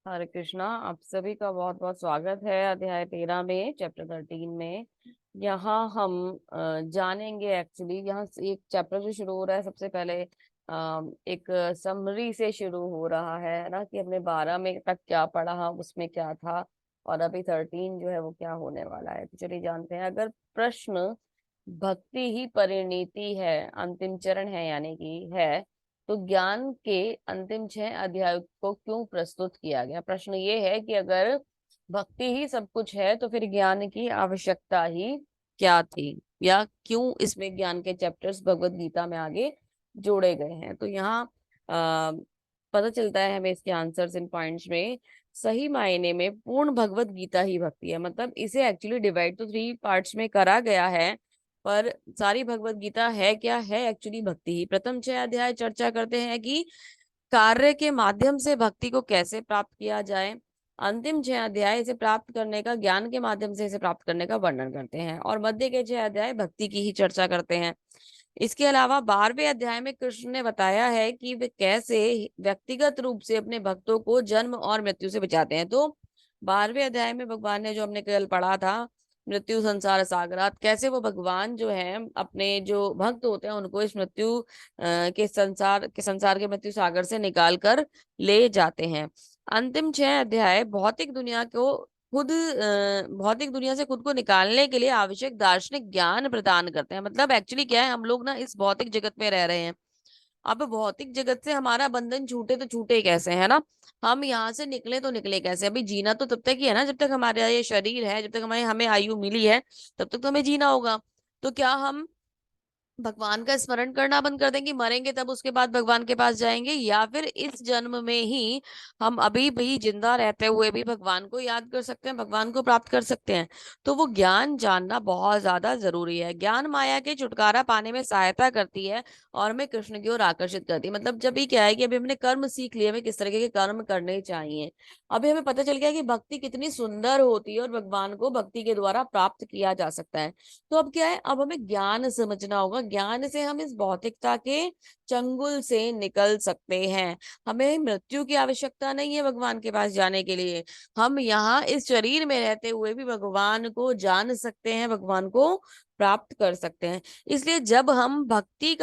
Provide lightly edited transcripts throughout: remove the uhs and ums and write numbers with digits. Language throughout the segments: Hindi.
हरे कृष्णा। आप सभी का बहुत बहुत स्वागत है अध्याय 13 में, चैप्टर 13 में। यहाँ हम जानेंगे, एक्चुअली यहाँ से एक चैप्टर जो शुरू हो रहा है सबसे पहले एक समरी से शुरू हो रहा है ना, कि हमने 12 में तक क्या पढ़ा, उसमें क्या था, और अभी 13 जो है वो क्या होने वाला है। तो चलिए जानते हैं। अगर प्रश्न भक्ति ही परिणति है, अंतिम चरण है यानी कि है, तो ज्ञान के अंतिम 6 अध्याय को क्यों प्रस्तुत किया गया। प्रश्न ये है कि अगर भक्ति ही सब कुछ है तो फिर ज्ञान की आवश्यकता ही क्या थी, या क्यों इसमें ज्ञान के चैप्टर्स भगवत गीता में आगे जोड़े गए हैं। तो यहाँ आ, पता चलता है हमें इसके आंसर्स इन पॉइंट्स में। सही मायने में पूर्ण भगवत गीता ही भक्ति है। मतलब इसे एक्चुअली डिवाइड तो 3 पार्ट्स में करा गया है, पर सारी भगवत गीता है क्या, है एक्चुअली भक्ति ही। प्रथम 6 अध्याय चर्चा करते हैं कि कार्य के माध्यम से भक्ति को कैसे प्राप्त किया जाए। अंतिम 6 अध्याय इसे प्राप्त करने का, ज्ञान के माध्यम से इसे प्राप्त करने का वर्णन करते हैं, और मध्य के 6 अध्याय भक्ति की ही चर्चा करते हैं। इसके अलावा 12वें अध्याय में कृष्ण ने बताया है कि वे कैसे व्यक्तिगत रूप से अपने भक्तों को जन्म और मृत्यु से बचाते हैं। तो 12वें अध्याय में भगवान ने, जो हमने कल पढ़ा था, मृत्यु संसार सागरात, कैसे वो भगवान जो है अपने जो भक्त होते हैं उनको इस मृत्यु के संसार के मृत्यु सागर से निकाल कर ले जाते हैं। अंतिम 6 अध्याय भौतिक दुनिया से खुद को निकालने के लिए आवश्यक दार्शनिक ज्ञान प्रदान करते हैं। मतलब एक्चुअली क्या है, हम लोग ना इस भौतिक जगत में रह रहे हैं। अब भौतिक जगत से हमारा बंधन छूटे तो छूटे कैसे, है ना। हम यहाँ से निकले तो निकले कैसे। अभी जीना तो तब तक ही है ना, जब तक हमारा ये शरीर है, जब तक हमें हमें आयु मिली है, तब तक तो हमें जीना होगा। तो क्या हम भगवान का स्मरण करना बंद कर देंगे, मरेंगे तब उसके बाद भगवान के पास जाएंगे, या फिर इस जन्म में ही हम अभी भी जिंदा रहते हुए भी भगवान को याद कर सकते हैं, भगवान को प्राप्त कर सकते हैं। तो वो ज्ञान जानना बहुत ज्यादा जरूरी है। ज्ञान माया के छुटकारा पाने में सहायता करती है और हमें कृष्ण की ओर आकर्षित करती है। मतलब जब भी क्या है कि अभी हमने कर्म सीख लिए, हमें किस तरीके के कर्म करने चाहिए। अभी हमें पता चल गया कि भक्ति कितनी सुंदर होती है और भगवान को भक्ति के द्वारा प्राप्त किया जा सकता है। तो अब क्या है, अब हमें ज्ञान समझना होगा। ज्ञान से हम इस भौतिकता के चंगुल से निकल सकते हैं। हमें मृत्यु की आवश्यकता नहीं है भगवान के पास जाने के लिए। हम यहाँ इस शरीर में रहते हुए भी भगवान को जान सकते हैं, भगवान को प्राप्त कर सकते हैं। इसलिए जब हम भक्ति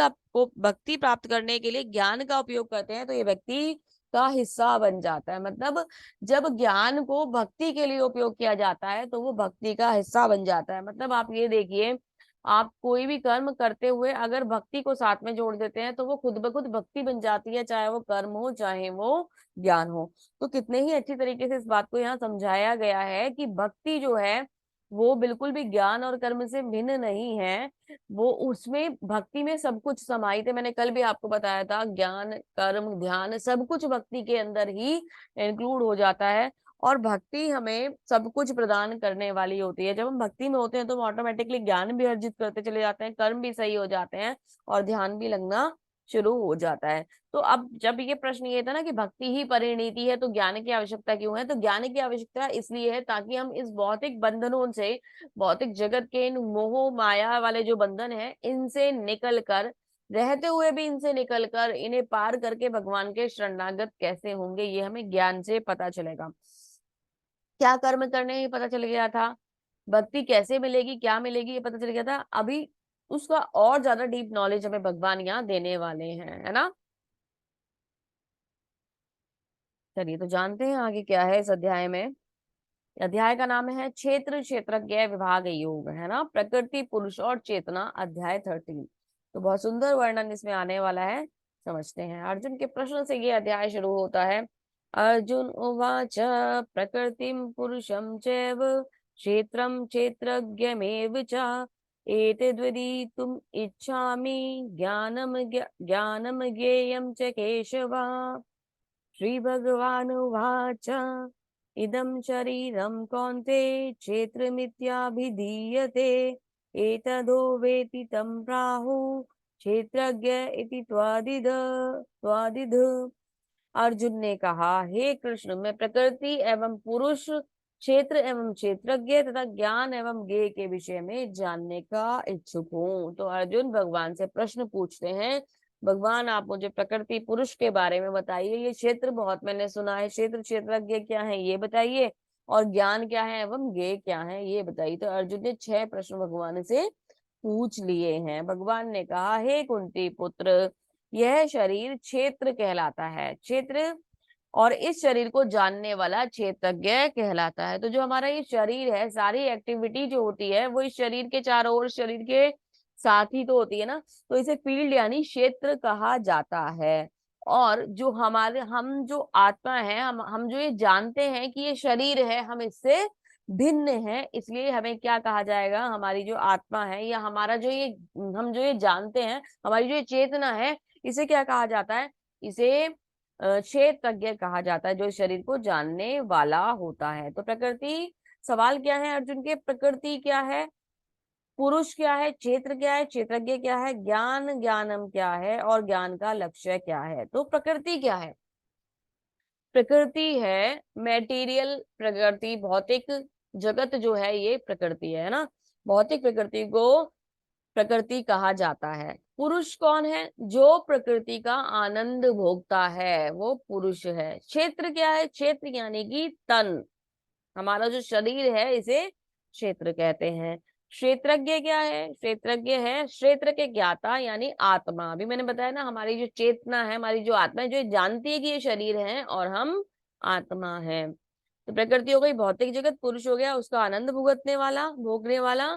प्राप्त करने के लिए ज्ञान का उपयोग करते हैं तो ये व्यक्ति का हिस्सा बन जाता है। मतलब जब ज्ञान को भक्ति के लिए उपयोग किया जाता है तो वो भक्ति का हिस्सा बन जाता है। मतलब आप ये देखिए, आप कोई भी कर्म करते हुए अगर भक्ति को साथ में जोड़ देते हैं तो वो खुद ब खुद भक्ति बन जाती है, चाहे वो कर्म हो चाहे वो ज्ञान हो। तो कितने ही अच्छी तरीके से इस बात को यहाँ समझाया गया है कि भक्ति जो है वो बिल्कुल भी ज्ञान और कर्म से भिन्न नहीं है। वो उसमें, भक्ति में सब कुछ समाहित है। मैंने कल भी आपको बताया था, ज्ञान कर्म ध्यान सब कुछ भक्ति के अंदर ही इंक्लूड हो जाता है। और भक्ति हमें सब कुछ प्रदान करने वाली होती है। जब हम भक्ति में होते हैं तो हम ऑटोमेटिकली ज्ञान भी अर्जित करते चले जाते हैं, कर्म भी सही हो जाते हैं, और ध्यान भी लगना शुरू हो जाता है। तो अब जब ये प्रश्न ये था ना कि भक्ति ही परिणति है तो ज्ञान की आवश्यकता क्यों है, तो ज्ञान की आवश्यकता इसलिए है ताकि हम इस भौतिक बंधनों से, भौतिक जगत के इन मोह माया वाले जो बंधन है, इनसे निकल कर, रहते हुए भी इनसे निकलकर इन्हें पार करके भगवान के शरणागत कैसे होंगे, ये हमें ज्ञान से पता चलेगा। क्या कर्म करने ही पता चल गया था, भक्ति कैसे मिलेगी क्या मिलेगी ये पता चल गया था। अभी उसका और ज्यादा डीप नॉलेज हमें भगवान यहाँ देने वाले हैं, है ना। चलिए तो जानते हैं आगे क्या है इस अध्याय में। अध्याय का नाम है क्षेत्र क्षेत्रज्ञ विभाग योग, है ना, प्रकृति पुरुष और चेतना, अध्याय 13। तो बहुत सुंदर वर्णन इसमें आने वाला है, समझते हैं। अर्जुन के प्रश्न से ये अध्याय शुरू होता है। अर्जुन उवाच प्रकृतिम पुरुषम चैव क्षेत्रम क्षेत्रज्ञमेव च एतद्विदितुम् इच्छामि ज्ञानम ज्ञेयं च केशव। श्रीभगवानुवाच इदं शरीरं कौन्तेय क्षेत्रमित्याभिधीयते एतदो वेति तं प्राहुः क्षेत्रज्ञ इति त्वादिध। अर्जुन ने कहा, हे कृष्ण, मैं प्रकृति एवं पुरुष, क्षेत्र एवं क्षेत्रज्ञ तथा ज्ञान एवं ज्ञेय के विषय में जानने का इच्छुक हूँ। तो अर्जुन भगवान से प्रश्न पूछते हैं, भगवान आप मुझे प्रकृति पुरुष के बारे में बताइए। ये क्षेत्र बहुत मैंने सुना है, क्षेत्र क्षेत्रज्ञ क्या है ये बताइए, और ज्ञान क्या है एवं ज्ञेय क्या है ये बताइए। तो अर्जुन ने 6 प्रश्न भगवान से पूछ लिए हैं। भगवान ने कहा, हे कुंती पुत्र, यह शरीर क्षेत्र कहलाता है, क्षेत्र, और इस शरीर को जानने वाला क्षेत्रज्ञ कहलाता है। तो जो हमारा ये शरीर है, सारी एक्टिविटी जो होती है वो इस शरीर के चारों ओर, शरीर के साथ ही तो होती है ना, तो इसे फील्ड यानी क्षेत्र कहा जाता है। और जो हमारे, हम जो आत्मा है, हम जो ये जानते हैं कि ये शरीर है, हम इससे भिन्न है, इसलिए हमें क्या कहा जाएगा, हमारी जो आत्मा है या हमारा जो ये, हम जो ये जानते हैं, हमारी जो ये चेतना है, इसे क्या कहा जाता है, इसे क्षेत्रज्ञ कहा जाता है, जो इस शरीर को जानने वाला होता है। तो प्रकृति, सवाल क्या है अर्जुन के, प्रकृति क्या है, पुरुष क्या है, क्षेत्र क्या है, क्षेत्रज्ञ क्या है, ज्ञान ज्ञानम क्या है, और ज्ञान का लक्ष्य क्या है। तो प्रकृति क्या है, प्रकृति है मेटीरियल प्रकृति, भौतिक जगत जो है ये प्रकृति है ना, भौतिक प्रकृति को प्रकृति कहा जाता है। पुरुष कौन है, जो प्रकृति का आनंद भोगता है वो पुरुष है। क्षेत्र क्या है, क्षेत्र यानी कि तन, हमारा जो शरीर है इसे क्षेत्र कहते हैं। क्षेत्रज्ञ क्या है, क्षेत्रज्ञ है क्षेत्र के ज्ञाता यानी आत्मा। अभी मैंने बताया ना, हमारी जो चेतना है, हमारी जो आत्मा है, जो जानती है कि ये शरीर है और हम आत्मा है। तो प्रकृति हो गई भौतिक जगत, पुरुष हो गया उसका आनंद भुगतने वाला, भोगने वाला,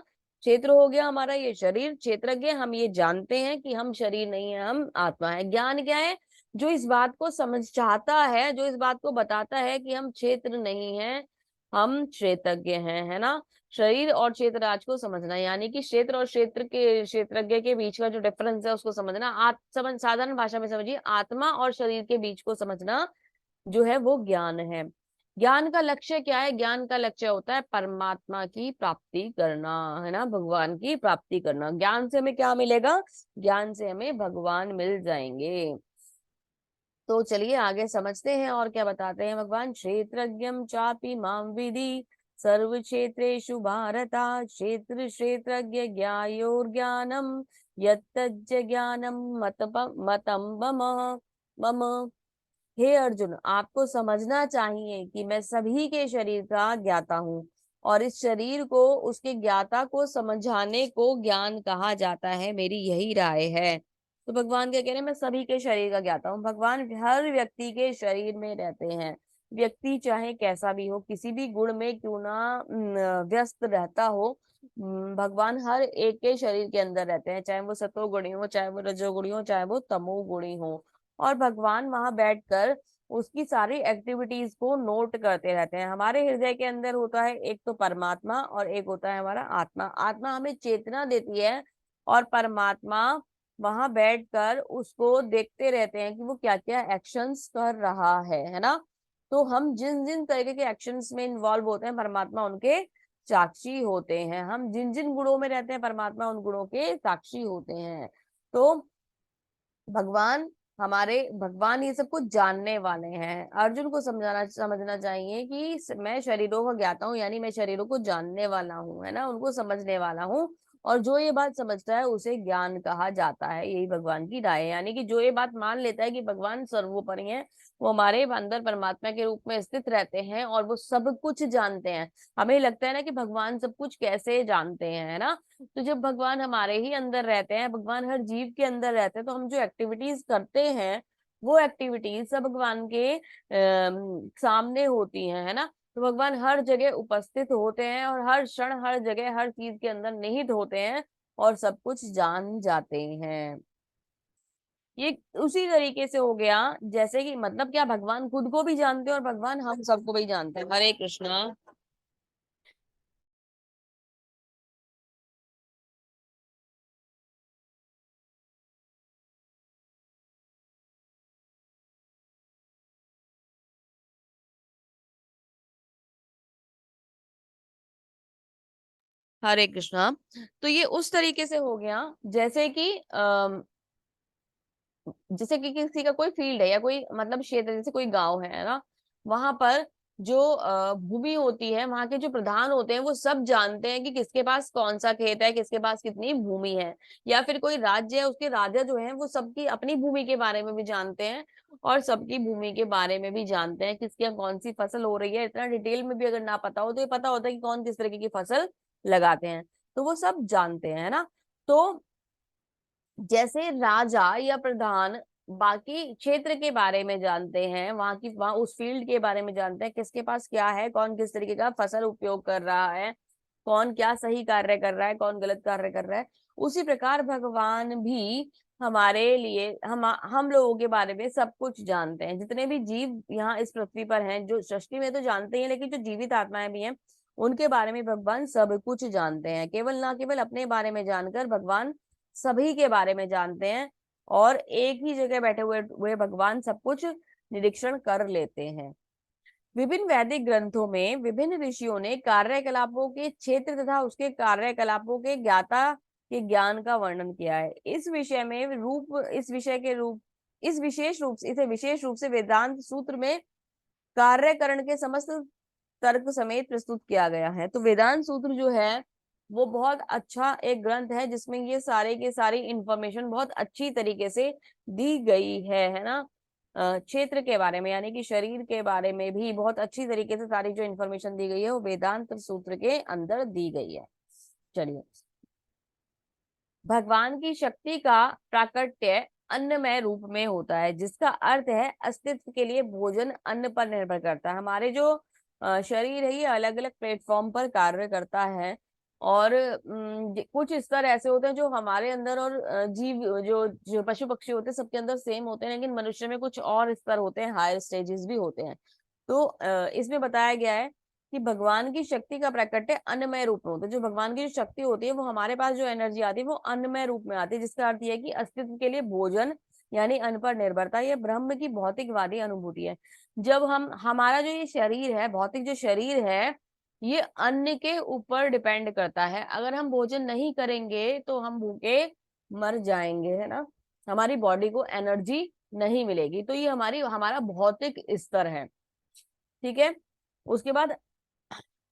क्षेत्र हो गया हमारा ये शरीर, क्षेत्रज्ञ हम ये जानते हैं कि हम शरीर नहीं है, हम आत्मा है। ज्ञान क्या है, जो इस बात को समझ चाहता है, जो इस बात को बताता है कि हम क्षेत्र नहीं है, हम क्षेत्रज्ञ हैं, है ना। शरीर और क्षेत्रराज को समझना, यानी कि क्षेत्र और क्षेत्र के, क्षेत्रज्ञ के बीच का जो डिफरेंस है उसको समझना। समझ, साधारण भाषा में समझिए, आत्मा और शरीर के बीच को समझना जो है वो ज्ञान है। ज्ञान का लक्ष्य क्या है, ज्ञान का लक्ष्य होता है परमात्मा की प्राप्ति करना, है ना, भगवान की प्राप्ति करना। ज्ञान से हमें क्या मिलेगा, ज्ञान से हमें भगवान मिल जाएंगे। तो चलिए आगे समझते हैं और क्या बताते हैं भगवान। क्षेत्रज्ञम चापि माम विधि सर्व क्षेत्रेषु भारता, क्षेत्र क्षेत्रज्ञ ज्ञायोर्ज्ञानम यत्तज्ज ज्ञानम मतम मम। हे अर्जुन, आपको समझना चाहिए कि मैं सभी के शरीर का ज्ञाता हूँ, और इस शरीर को, उसके ज्ञाता को समझाने को ज्ञान कहा जाता है, मेरी यही राय है। तो भगवान क्या कह रहे हैं, मैं सभी के शरीर का ज्ञाता हूँ। भगवान हर व्यक्ति के शरीर में रहते हैं, व्यक्ति चाहे कैसा भी हो, किसी भी गुण में क्यों ना व्यस्त रहता हो, भगवान हर एक के शरीर के अंदर रहते हैं, चाहे वो सतोगुणी हो, चाहे वो रजोगुणी हो, चाहे वो तमोगुणी हो। और भगवान वहां बैठकर उसकी सारी एक्टिविटीज को नोट करते रहते हैं। हमारे हृदय के अंदर होता है एक तो परमात्मा, और एक होता है हमारा आत्मा। आत्मा हमें चेतना देती है, और परमात्मा वहां बैठकर उसको देखते रहते हैं कि वो क्या क्या एक्शंस कर रहा है ना। तो हम जिन जिन तरीके के एक्शंस में इन्वॉल्व होते हैं, परमात्मा उनके साक्षी होते हैं। हम जिन जिन गुणों में रहते हैं, परमात्मा उन गुणों के साक्षी होते हैं। तो भगवान, हमारे भगवान ये सब कुछ जानने वाले हैं। अर्जुन को समझना चाहिए कि मैं शरीरों को ज्ञाता हूँ, यानी मैं शरीरों को जानने वाला हूँ, है ना, उनको समझने वाला हूँ। और जो ये बात समझता है उसे ज्ञान कहा जाता है, यही भगवान की राय है। यानी कि जो ये बात मान लेता है कि भगवान सर्वोपरि है, वो हमारे अंदर परमात्मा के रूप में स्थित रहते हैं और वो सब कुछ जानते हैं। हमें लगता है ना कि भगवान सब कुछ कैसे जानते हैं, है ना। तो जब भगवान हमारे ही अंदर रहते हैं, भगवान हर जीव के अंदर रहते हैं, तो हम जो एक्टिविटीज करते हैं वो एक्टिविटीज सब भगवान के सामने होती हैं, है ना। तो भगवान हर जगह उपस्थित होते हैं, और हर क्षण हर जगह हर चीज के अंदर निहित होते हैं, और सब कुछ जान जाते हैं। ये उसी तरीके से हो गया, जैसे कि मतलब क्या, भगवान खुद को भी जानते हैं और भगवान हम सबको भी जानते हैं। हरे कृष्णा। हरे कृष्णा। तो ये उस तरीके से हो गया, जैसे कि जैसे कि किसी का कोई फील्ड है या कोई मतलब क्षेत्र, जैसे कोई गांव है ना, वहां पर जो भूमि होती है, वहां के जो प्रधान होते हैं वो सब जानते हैं कि किसके पास कौन सा खेत है, किसके पास कितनी भूमि है। या फिर कोई राज्य है, उसके राजा जो है वो सबकी अपनी भूमि के बारे में भी जानते हैं और सबकी भूमि के बारे में भी जानते हैं, किसके यहाँ कौन सी फसल हो रही है। इतना डिटेल में भी अगर ना पता हो तो ये पता होता है कि कौन किस तरीके की फसल लगाते हैं, तो वो सब जानते हैं, है ना। तो जैसे राजा या प्रधान बाकी क्षेत्र के बारे में जानते हैं, वहां उस फील्ड के बारे में जानते हैं, किसके पास क्या है, कौन किस तरीके का फसल उपयोग कर रहा है, कौन क्या सही कार्य कर रहा है, कौन गलत कार्य कर रहा है। उसी प्रकार भगवान भी हमारे लिए हम लोगों के बारे में सब कुछ जानते हैं। जितने भी जीव यहाँ इस पृथ्वी पर हैं, जो सृष्टि में तो जानते ही हैं, लेकिन जो जीवित आत्माएं भी हैं उनके बारे में भगवान सब कुछ जानते हैं। केवल अपने बारे में जानकर भगवान सभी के बारे में जानते हैं, और एक ही जगह बैठे हुए भगवान सब कुछ निरीक्षण कर लेते हैं। विभिन्न वैदिक ग्रंथों में विभिन्न ऋषियों ने कार्यकलापों के क्षेत्र तथा उसके कार्यकलापों के ज्ञाता के ज्ञान का वर्णन किया है। इस विशेष रूप से वेदांत सूत्र में कार्यकरण के समस्त तर्क समेत प्रस्तुत किया गया है। तो वेदांत सूत्र जो है वो बहुत अच्छा एक ग्रंथ है, जिसमें ये सारे के सारी इंफॉर्मेशन बहुत अच्छी तरीके से दी गई है ना। क्षेत्र के बारे में यानी कि शरीर के बारे में भी बहुत अच्छी तरीके से सारी जो इन्फॉर्मेशन दी गई है वो वेदांत सूत्र के अंदर दी गई है। चलिए, भगवान की शक्ति का प्राकट्य अन्नमय रूप में होता है, जिसका अर्थ है अस्तित्व के लिए भोजन अन्न पर निर्भर करता है। हमारे जो शरीर है ये अलग अलग प्लेटफॉर्म पर कार्य करता है, और कुछ स्तर ऐसे होते हैं जो हमारे अंदर और जीव जो जो पशु पक्षी होते हैं सबके अंदर सेम होते हैं, लेकिन मनुष्य में कुछ और स्तर होते हैं, हायर स्टेजेस भी होते हैं। तो इसमें बताया गया है कि भगवान की शक्ति का प्रकट है अन्नमय रूप में होता है। जो भगवान की जो शक्ति होती है वो हमारे पास जो एनर्जी आती है वो अन्नमय रूप में आती है, जिसका अर्थ यह है कि अस्तित्व के लिए भोजन यानी अन्न पर निर्भरता, यह ब्रह्म की भौतिकवादी अनुभूति है। जब हमारा जो ये शरीर है, भौतिक जो शरीर है, ये अन्न के ऊपर डिपेंड करता है। अगर हम भोजन नहीं करेंगे तो हम भूखे मर जाएंगे, है ना। हमारी बॉडी को एनर्जी नहीं मिलेगी। तो ये हमारा भौतिक स्तर है, ठीक है। उसके बाद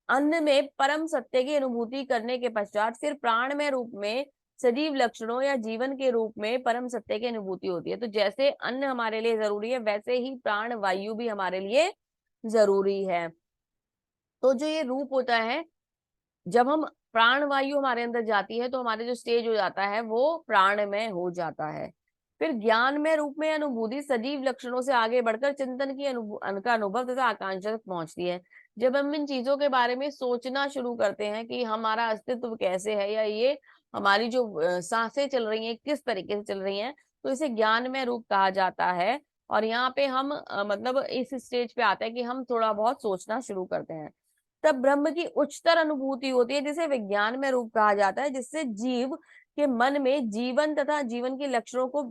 अन्न में परम सत्य की अनुभूति करने के पश्चात फिर प्राणमय रूप में सजीव लक्षणों या जीवन के रूप में परम सत्य की अनुभूति होती है। तो जैसे अन्न हमारे लिए जरूरी है, वैसे ही प्राण वायु भी हमारे लिए जरूरी है। तो जो ये रूप होता है, जब हम प्राण वायु हमारे अंदर जाती है तो हमारे जो स्टेज हो जाता है वो प्राणमय हो जाता है। फिर ज्ञान में रूप में अनुभूति सजीव लक्षणों से आगे बढ़कर चिंतन की का अनुभव तथा आकांक्षा तक पहुंचती है। जब हम इन चीजों के बारे में सोचना शुरू करते हैं कि हमारा अस्तित्व कैसे है, या ये हमारी जो सांसें चल रही हैं किस तरीके से चल रही हैं, तो इसे ज्ञान में रूप कहा जाता है। और यहाँ पे हम मतलब इस स्टेज पे आते हैं कि हम थोड़ा बहुत सोचना शुरू करते हैं। तब ब्रह्म की उच्चतर अनुभूति होती है, जिसे विज्ञान में रूप कहा जाता है, जिससे जीव के मन में जीवन तथा जीवन के लक्षणों को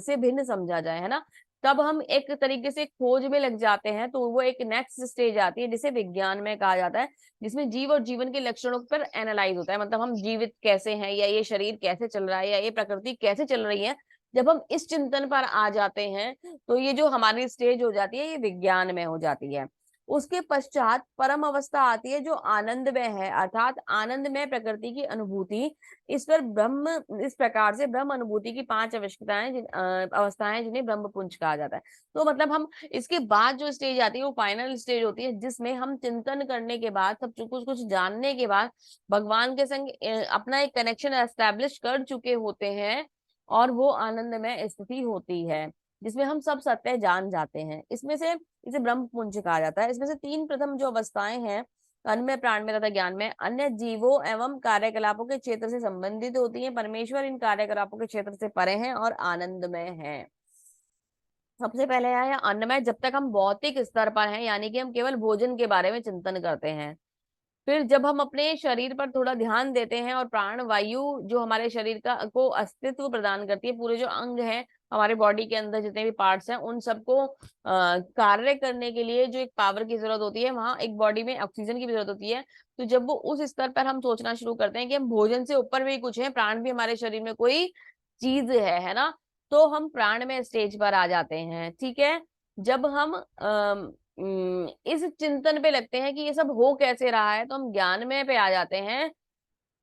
से भिन्न समझा जाए, है ना। तब हम एक तरीके से खोज में लग जाते हैं, तो वो एक नेक्स्ट स्टेज आती है जिसे विज्ञान में कहा जाता है, जिसमें जीव और जीवन के लक्षणों पर एनालाइज होता है। मतलब हम जीवित कैसे हैं, या ये शरीर कैसे चल रहा है, या ये प्रकृति कैसे चल रही है। जब हम इस चिंतन पर आ जाते हैं तो ये जो हमारी स्टेज हो जाती है ये विज्ञान में हो जाती है। उसके पश्चात परम अवस्था आती है जो आनंद में है, अर्थात आनंद में प्रकृति की अनुभूति। इस प्रकार से ब्रह्म अनुभूति की 5 अवस्थाएं जिन्हें ब्रह्म पुंज कहा जाता है। तो मतलब हम इसके बाद जो स्टेज आती है वो फाइनल स्टेज होती है, जिसमें हम चिंतन करने के बाद, सब कुछ कुछ जानने के बाद भगवान के संग अपना एक कनेक्शन एस्टेब्लिश कर चुके होते हैं, और वो आनंद में स्थिति होती है जिसमें हम सब सत्य जान जाते हैं। इसमें से इसे ब्रह्म पुंज कहा जाता है। इसमें से 3 प्रथम जो अवस्थाएं हैं, अन्न में, प्राण में तथा ज्ञान में, अन्य जीवों एवं कार्यकलापों के क्षेत्र से संबंधित होती हैं। परमेश्वर इन कार्यकलापों के क्षेत्र से परे हैं और आनंदमय हैं। सबसे पहले आया अन्नमय। जब तक हम भौतिक स्तर पर हैं, यानी कि हम केवल भोजन के बारे में चिंतन करते हैं। फिर जब हम अपने शरीर पर थोड़ा ध्यान देते हैं, और प्राण वायु जो हमारे शरीर का को अस्तित्व प्रदान करती है, पूरे जो अंग हैं हमारे बॉडी के अंदर, जितने भी पार्ट्स हैं, उन सबको कार्य करने के लिए जो एक पावर की जरूरत होती है, वहां एक बॉडी में ऑक्सीजन की भी जरूरत होती है। तो जब वो उस स्तर पर हम सोचना शुरू करते हैं कि हम भोजन से ऊपर भी कुछ है, प्राण भी हमारे शरीर में कोई चीज है ना, तो हम प्राण में स्टेज पर आ जाते हैं, ठीक है। जब हम इस चिंतन पे लगते हैं कि ये सब हो कैसे रहा है, तो हम ज्ञानमय पे आ जाते हैं।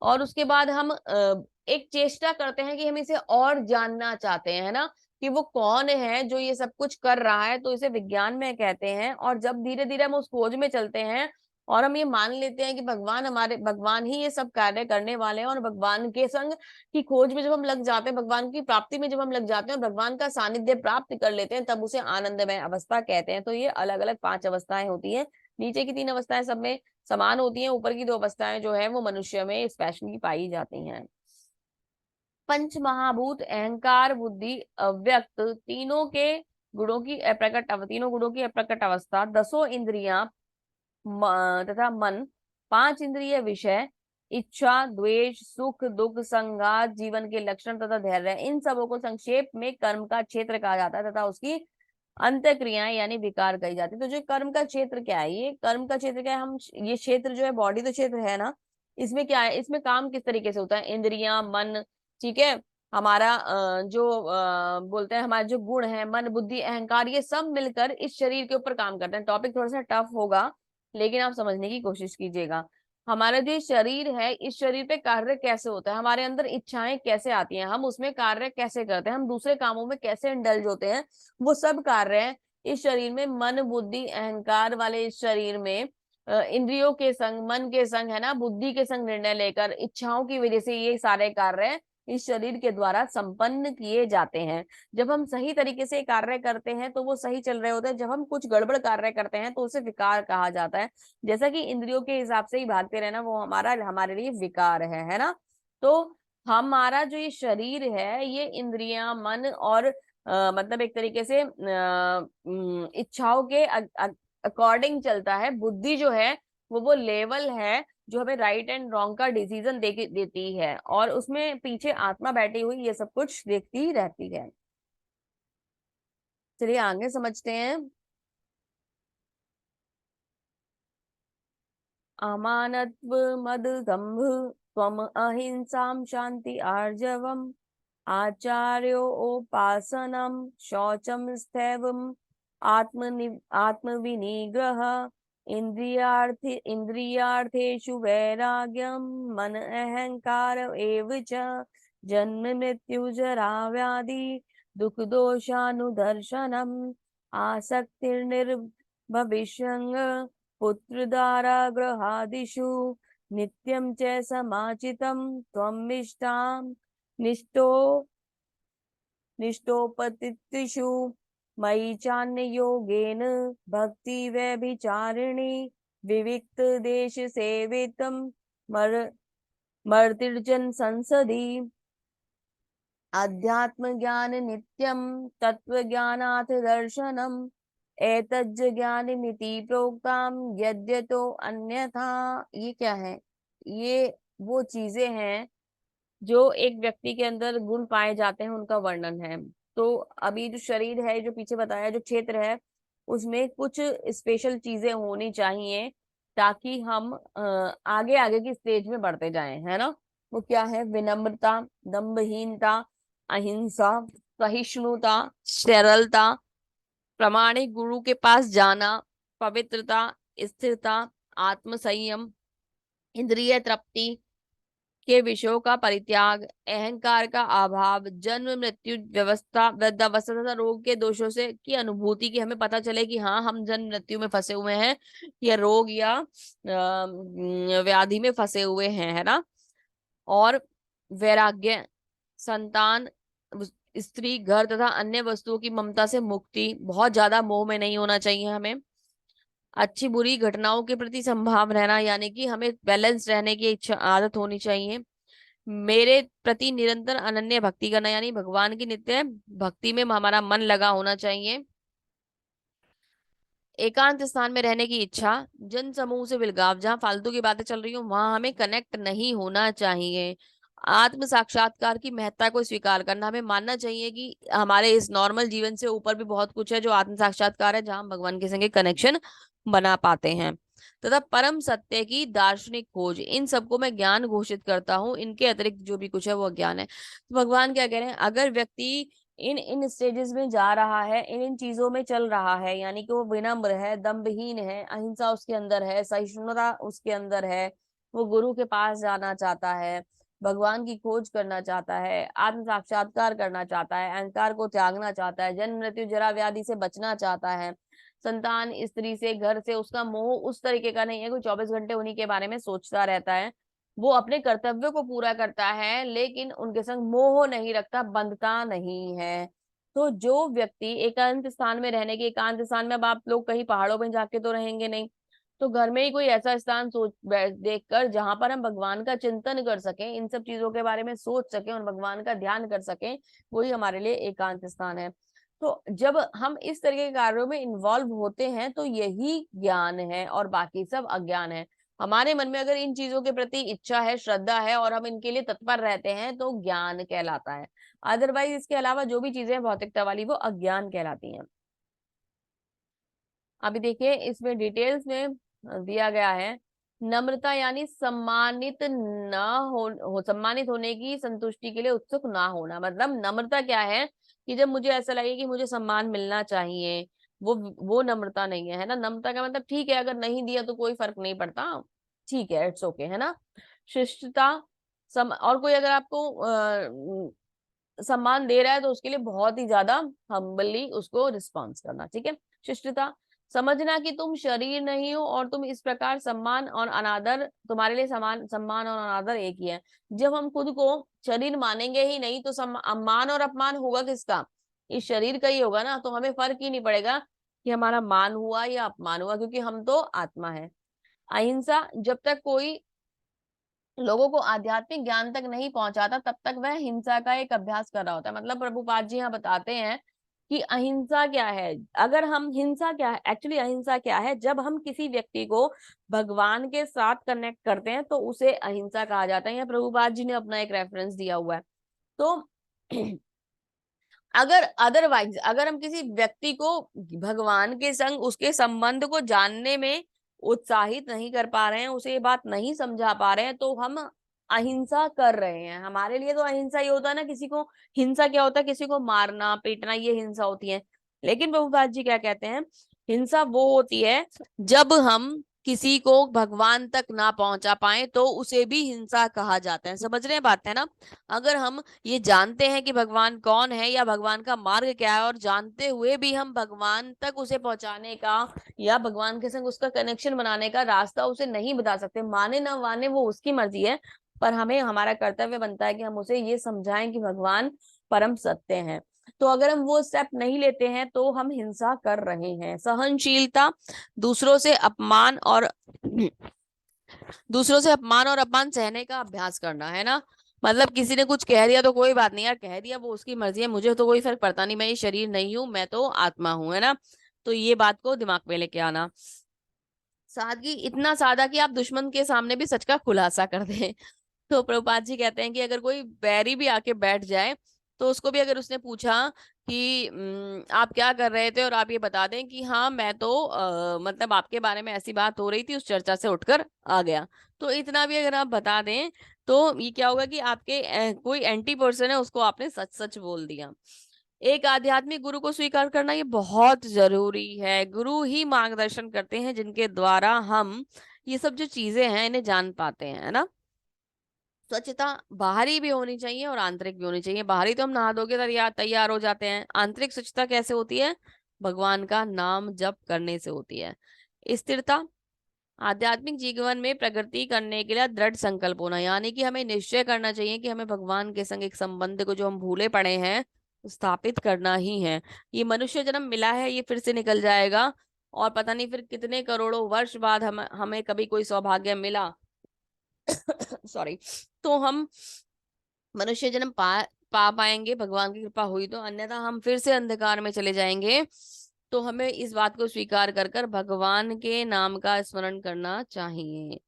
और उसके बाद हम एक चेष्टा करते हैं कि हम इसे और जानना चाहते हैं, है ना, कि वो कौन है जो ये सब कुछ कर रहा है, तो इसे विज्ञान में कहते हैं। और जब धीरे धीरे हम उस खोज में चलते हैं और हम ये मान लेते हैं कि भगवान ही ये सब कार्य करने वाले हैं, और भगवान के संग की खोज में जब हम लग जाते हैं, भगवान की प्राप्ति में जब हम लग जाते हैं और भगवान का सानिध्य प्राप्त कर लेते हैं, तब उसे आनंदमय अवस्था कहते हैं। तो ये अलग अलग 5 अवस्थाएं होती हैं। नीचे की 3 अवस्थाएं सब में समान होती हैं, ऊपर की 2 अवस्थाएं जो है वो मनुष्य में स्पेशली पाई जाती हैं। पंच महाभूत, अहंकार, बुद्धि, अव्यक्त, तीनों गुणों की अप्रकट अवस्था, 10 इंद्रियां तथा मन, 5 इंद्रिय विषय, इच्छा, द्वेष, सुख दुख, संघात, जीवन के लक्षण तथा धैर्य, इन सबों को संक्षेप में कर्म का क्षेत्र कहा जाता है तथा उसकी अंत क्रियाएं यानी विकार कही जाती है। तो जो कर्म का क्षेत्र क्या है, ये कर्म का क्षेत्र क्या है, हम ये क्षेत्र जो है, बॉडी तो क्षेत्र है ना, इसमें क्या है, इसमें काम किस तरीके से होता है, इंद्रियां, मन, ठीक है, हमारा जो बोलते हैं हमारे जो गुण है, मन बुद्धि अहंकार, ये सब मिलकर इस शरीर के ऊपर काम करते हैं। टॉपिक थोड़ा सा टफ होगा, लेकिन आप समझने की कोशिश कीजिएगा। हमारा जो शरीर है, इस शरीर पे कार्य कैसे होता है, हमारे अंदर इच्छाएं कैसे आती हैं, हम उसमें कार्य कैसे करते हैं, हम दूसरे कामों में कैसे इंडल्ज होते हैं, वो सब कार्य हैं इस शरीर में, मन बुद्धि अहंकार वाले इस शरीर में इंद्रियों के संग, मन के संग, है ना, बुद्धि के संग निर्णय लेकर इच्छाओं की वजह से ये सारे कार्य इस शरीर के द्वारा संपन्न किए जाते हैं। जब हम सही तरीके से कार्य करते हैं तो वो सही चल रहे होते हैं, जब हम कुछ गड़बड़ कार्य करते हैं तो उसे विकार कहा जाता है। जैसा कि इंद्रियों के हिसाब से ही भागते रहना वो हमारे लिए विकार है ना। तो हमारा जो ये शरीर है, ये इंद्रियां, मन और मतलब एक तरीके से इच्छाओं के अकॉर्डिंग चलता है। बुद्धि जो है वो लेवल है जो हमें राइट एंड रॉन्ग का डिसीजन देती है, और उसमें पीछे आत्मा बैठी हुई ये सब कुछ देखती रहती है। चलिए आगे समझते हैं। अमानत्व मद दंभ त्वम अहिंसाम शांति आर्जवम आचार्योपासनम शौचम स्थैवम आत्मविनिग्रह इंद्रियार्थेषु वैराग्यम मन अहंकार एव च जन्म मृत्यु जरा व्याधि दुख दोषानुदर्शनम आसक्तिर्निर्भविष्यङ्ग पुत्रदारागृहादिषु नित्यं च समाचितं त्वं निष्ठो निष्ठोपतिषु मयि चान्ययोगेन भक्ति व्यभिचारिणी विविक्त देश सेवितम मर मर्तिर्जन संसदि अध्यात्म ज्ञान नित्यम तत्व ज्ञानाथ दर्शनम एतज्ज ज्ञानमिति प्रोक्ताम यद्यतो अन्यथा। ये क्या है, ये वो चीजें हैं जो एक व्यक्ति के अंदर गुण पाए जाते हैं, उनका वर्णन है। तो अभी जो शरीर है, जो पीछे बताया जो क्षेत्र है, उसमें कुछ स्पेशल चीजें होनी चाहिए ताकि हम आगे आगे की स्टेज में बढ़ते जाएं, है ना। वो क्या है, विनम्रता, दंभहीनता, अहिंसा, सहिष्णुता, सरलता, प्रामाणिक गुरु के पास जाना, पवित्रता, स्थिरता, आत्म संयम, इंद्रिय तृप्ति के विषयों का परित्याग, अहंकार का अभाव, जन्म मृत्यु व्यवस्था वृद्धावस्था तथा रोग के दोषों से की अनुभूति, की हमें पता चले कि हाँ हम जन्म मृत्यु में फंसे हुए हैं, या रोग या व्याधि में फंसे हुए हैं, है ना। और वैराग्य, संतान, स्त्री, घर तथा अन्य वस्तुओं की ममता से मुक्ति, बहुत ज्यादा मोह में नहीं होना चाहिए हमें। अच्छी बुरी घटनाओं के प्रति संभाव रहना, यानी कि हमें बैलेंस रहने की इच्छा आदत होनी चाहिए। मेरे प्रति निरंतर अनन्य भक्ति करना, यानी भगवान की नित्य भक्ति में हमारा मन लगा होना चाहिए। एकांत स्थान में रहने की इच्छा, जन समूह से विलगाव, जहां फालतू की बातें चल रही हो वहां हमें कनेक्ट नहीं होना चाहिए। आत्म साक्षात्कार की महत्ता को स्वीकार करना, हमें मानना चाहिए कि हमारे इस नॉर्मल जीवन से ऊपर भी बहुत कुछ है जो आत्म साक्षात्कार है, जहां हम भगवान के संगे कनेक्शन बना पाते हैं। तथा परम सत्य की दार्शनिक खोज, इन सबको मैं ज्ञान घोषित करता हूँ, इनके अतिरिक्त जो भी कुछ है वो ज्ञान है। तो भगवान क्या कह रहे हैं, अगर व्यक्ति इन इन स्टेजेस में जा रहा है, इन इन चीजों में चल रहा है, यानी कि वो विनम्र है, दम्भहीन है, अहिंसा उसके अंदर है, सहिष्णुता उसके अंदर है, वो गुरु के पास जाना चाहता है, भगवान की खोज करना चाहता है, आत्म साक्षात्कार करना चाहता है, अहंकार को त्यागना चाहता है, जन्म मृत्यु जरा व्याधि से बचना चाहता है, संतान, स्त्री से, घर से उसका मोह उस तरीके का नहीं है कोई 24 घंटे उन्हीं के बारे में सोचता रहता है। वो अपने कर्तव्य को पूरा करता है लेकिन उनके संग मोह नहीं रखता, बंधता नहीं है। तो जो व्यक्ति एकांत स्थान में रहने की, एकांत स्थान में अब आप लोग कहीं पहाड़ों में जाके तो रहेंगे नहीं, तो घर में ही कोई ऐसा स्थान सोच देख कर जहां पर हम भगवान का चिंतन कर सकें, इन सब चीजों के बारे में सोच सकें और भगवान का ध्यान कर सकें, वही हमारे लिए एकांत स्थान है। तो जब हम इस तरह के कार्यों में इन्वॉल्व होते हैं तो यही ज्ञान है और बाकी सब अज्ञान है। हमारे मन में अगर इन चीजों के प्रति इच्छा है, श्रद्धा है और हम इनके लिए तत्पर रहते हैं तो ज्ञान कहलाता है। अदरवाइज इसके अलावा जो भी चीजें भौतिकता वाली वो अज्ञान कहलाती हैं। अभी देखिए इसमें डिटेल्स में दिया गया है, नम्रता यानी सम्मानित न सम्मानित होने की संतुष्टि के लिए उत्सुक ना होना। मतलब नम्रता क्या है कि जब मुझे ऐसा लगे कि मुझे सम्मान मिलना चाहिए, वो नम्रता नहीं है, है ना। नम्रता का मतलब ठीक है अगर नहीं दिया तो कोई फर्क नहीं पड़ता, ठीक है, इट्स ओके, है ना। शिष्टता, और कोई अगर आपको सम्मान दे रहा है तो उसके लिए बहुत ही ज्यादा हम्बली उसको रिस्पॉन्स करना, ठीक है। शिष्टता, समझना कि तुम शरीर नहीं हो और तुम इस प्रकार सम्मान और अनादर, तुम्हारे लिए सम्मान और अनादर एक ही है। जब हम खुद को शरीर मानेंगे ही नहीं तो सम्मान और अपमान होगा किसका, इस शरीर का ही होगा ना। तो हमें फर्क ही नहीं पड़ेगा कि हमारा मान हुआ या अपमान हुआ, क्योंकि हम तो आत्मा है। अहिंसा, जब तक कोई लोगों को आध्यात्मिक ज्ञान तक नहीं पहुंचाता तब तक वह हिंसा का एक अभ्यास कर रहा होता है। मतलब प्रभुपाद जी यहाँ बताते हैं कि अहिंसा क्या है। अगर हम हिंसा क्या है, एक्चुअली अहिंसा क्या है, जब हम किसी व्यक्ति को भगवान के साथ कनेक्ट करते हैं तो उसे अहिंसा कहा जाता है। यहाँ प्रभुपाद जी ने अपना एक रेफरेंस दिया हुआ है। तो अगर अदरवाइज अगर हम किसी व्यक्ति को भगवान के संग उसके संबंध को जानने में उत्साहित नहीं कर पा रहे हैं, उसे ये बात नहीं समझा पा रहे हैं, तो हम अहिंसा कर रहे हैं। हमारे लिए तो अहिंसा ये होता है ना, किसी को, हिंसा क्या होता है, किसी को मारना पीटना, ये हिंसा होती है। लेकिन प्रभुपाद जी क्या कहते हैं, हिंसा वो होती है जब हम किसी को भगवान तक ना पहुंचा पाए तो उसे भी हिंसा कहा जाता है। समझ रहे हैं बात, है ना। अगर हम ये जानते हैं कि भगवान कौन है या भगवान का मार्ग क्या है और जानते हुए भी हम भगवान तक उसे पहुंचाने का या भगवान के संग उसका कनेक्शन बनाने का रास्ता उसे नहीं बता सकते, माने ना माने वो उसकी मर्जी है, पर हमें हमारा कर्तव्य बनता है कि हम उसे ये समझाएं कि भगवान परम सत्य है। तो अगर हम वो स्टेप नहीं लेते हैं तो हम हिंसा कर रहे हैं। सहनशीलता, दूसरों से अपमान और दूसरों से अपमान और अपमान सहने का अभ्यास करना, है ना। मतलब किसी ने कुछ कह दिया तो कोई बात नहीं यार, कह दिया, वो उसकी मर्जी है, मुझे तो कोई फर्क पड़ता नहीं, मैं ये शरीर नहीं हूं, मैं तो आत्मा हूं, है ना। तो ये बात को दिमाग में लेके आना। सादगी, इतना सादा कि आप दुश्मन के सामने भी सच का खुलासा कर दें। तो प्रभुपाद जी कहते हैं कि अगर कोई बैरी भी आके बैठ जाए तो उसको भी अगर उसने पूछा कि आप क्या कर रहे थे, और आप ये बता दें कि हाँ मैं तो मतलब आपके बारे में ऐसी बात हो रही थी, उस चर्चा से उठकर आ गया, तो इतना भी अगर आप बता दें तो ये क्या होगा कि आपके कोई एंटी पर्सन है उसको आपने सच सच बोल दिया। एक आध्यात्मिक गुरु को स्वीकार करना ये बहुत जरूरी है। गुरु ही मार्गदर्शन करते हैं जिनके द्वारा हम ये सब जो चीजें हैं इन्हें जान पाते हैं, है ना। स्वच्छता बाहरी भी होनी चाहिए और आंतरिक भी होनी चाहिए। बाहरी तो हम नहा धो के तैयार तैयार हो जाते हैं, आंतरिक स्वच्छता कैसे होती है, भगवान का नाम जप करने से होती है। स्थिरता, आध्यात्मिक जीवन में प्रगति करने के लिए दृढ़ संकल्प होना, यानी कि हमें निश्चय करना चाहिए कि हमें भगवान के संग एक संबंध को जो हम भूले पड़े हैं स्थापित करना ही है। ये मनुष्य जन्म मिला है, ये फिर से निकल जाएगा, और पता नहीं फिर कितने करोड़ों वर्ष बाद हमें कभी कोई सौभाग्य मिला सॉरी, तो हम मनुष्य जन्म पा पाएंगे, भगवान की कृपा हुई तो, अन्यथा हम फिर से अंधकार में चले जाएंगे। तो हमें इस बात को स्वीकार कर कर भगवान के नाम का स्मरण करना चाहिए।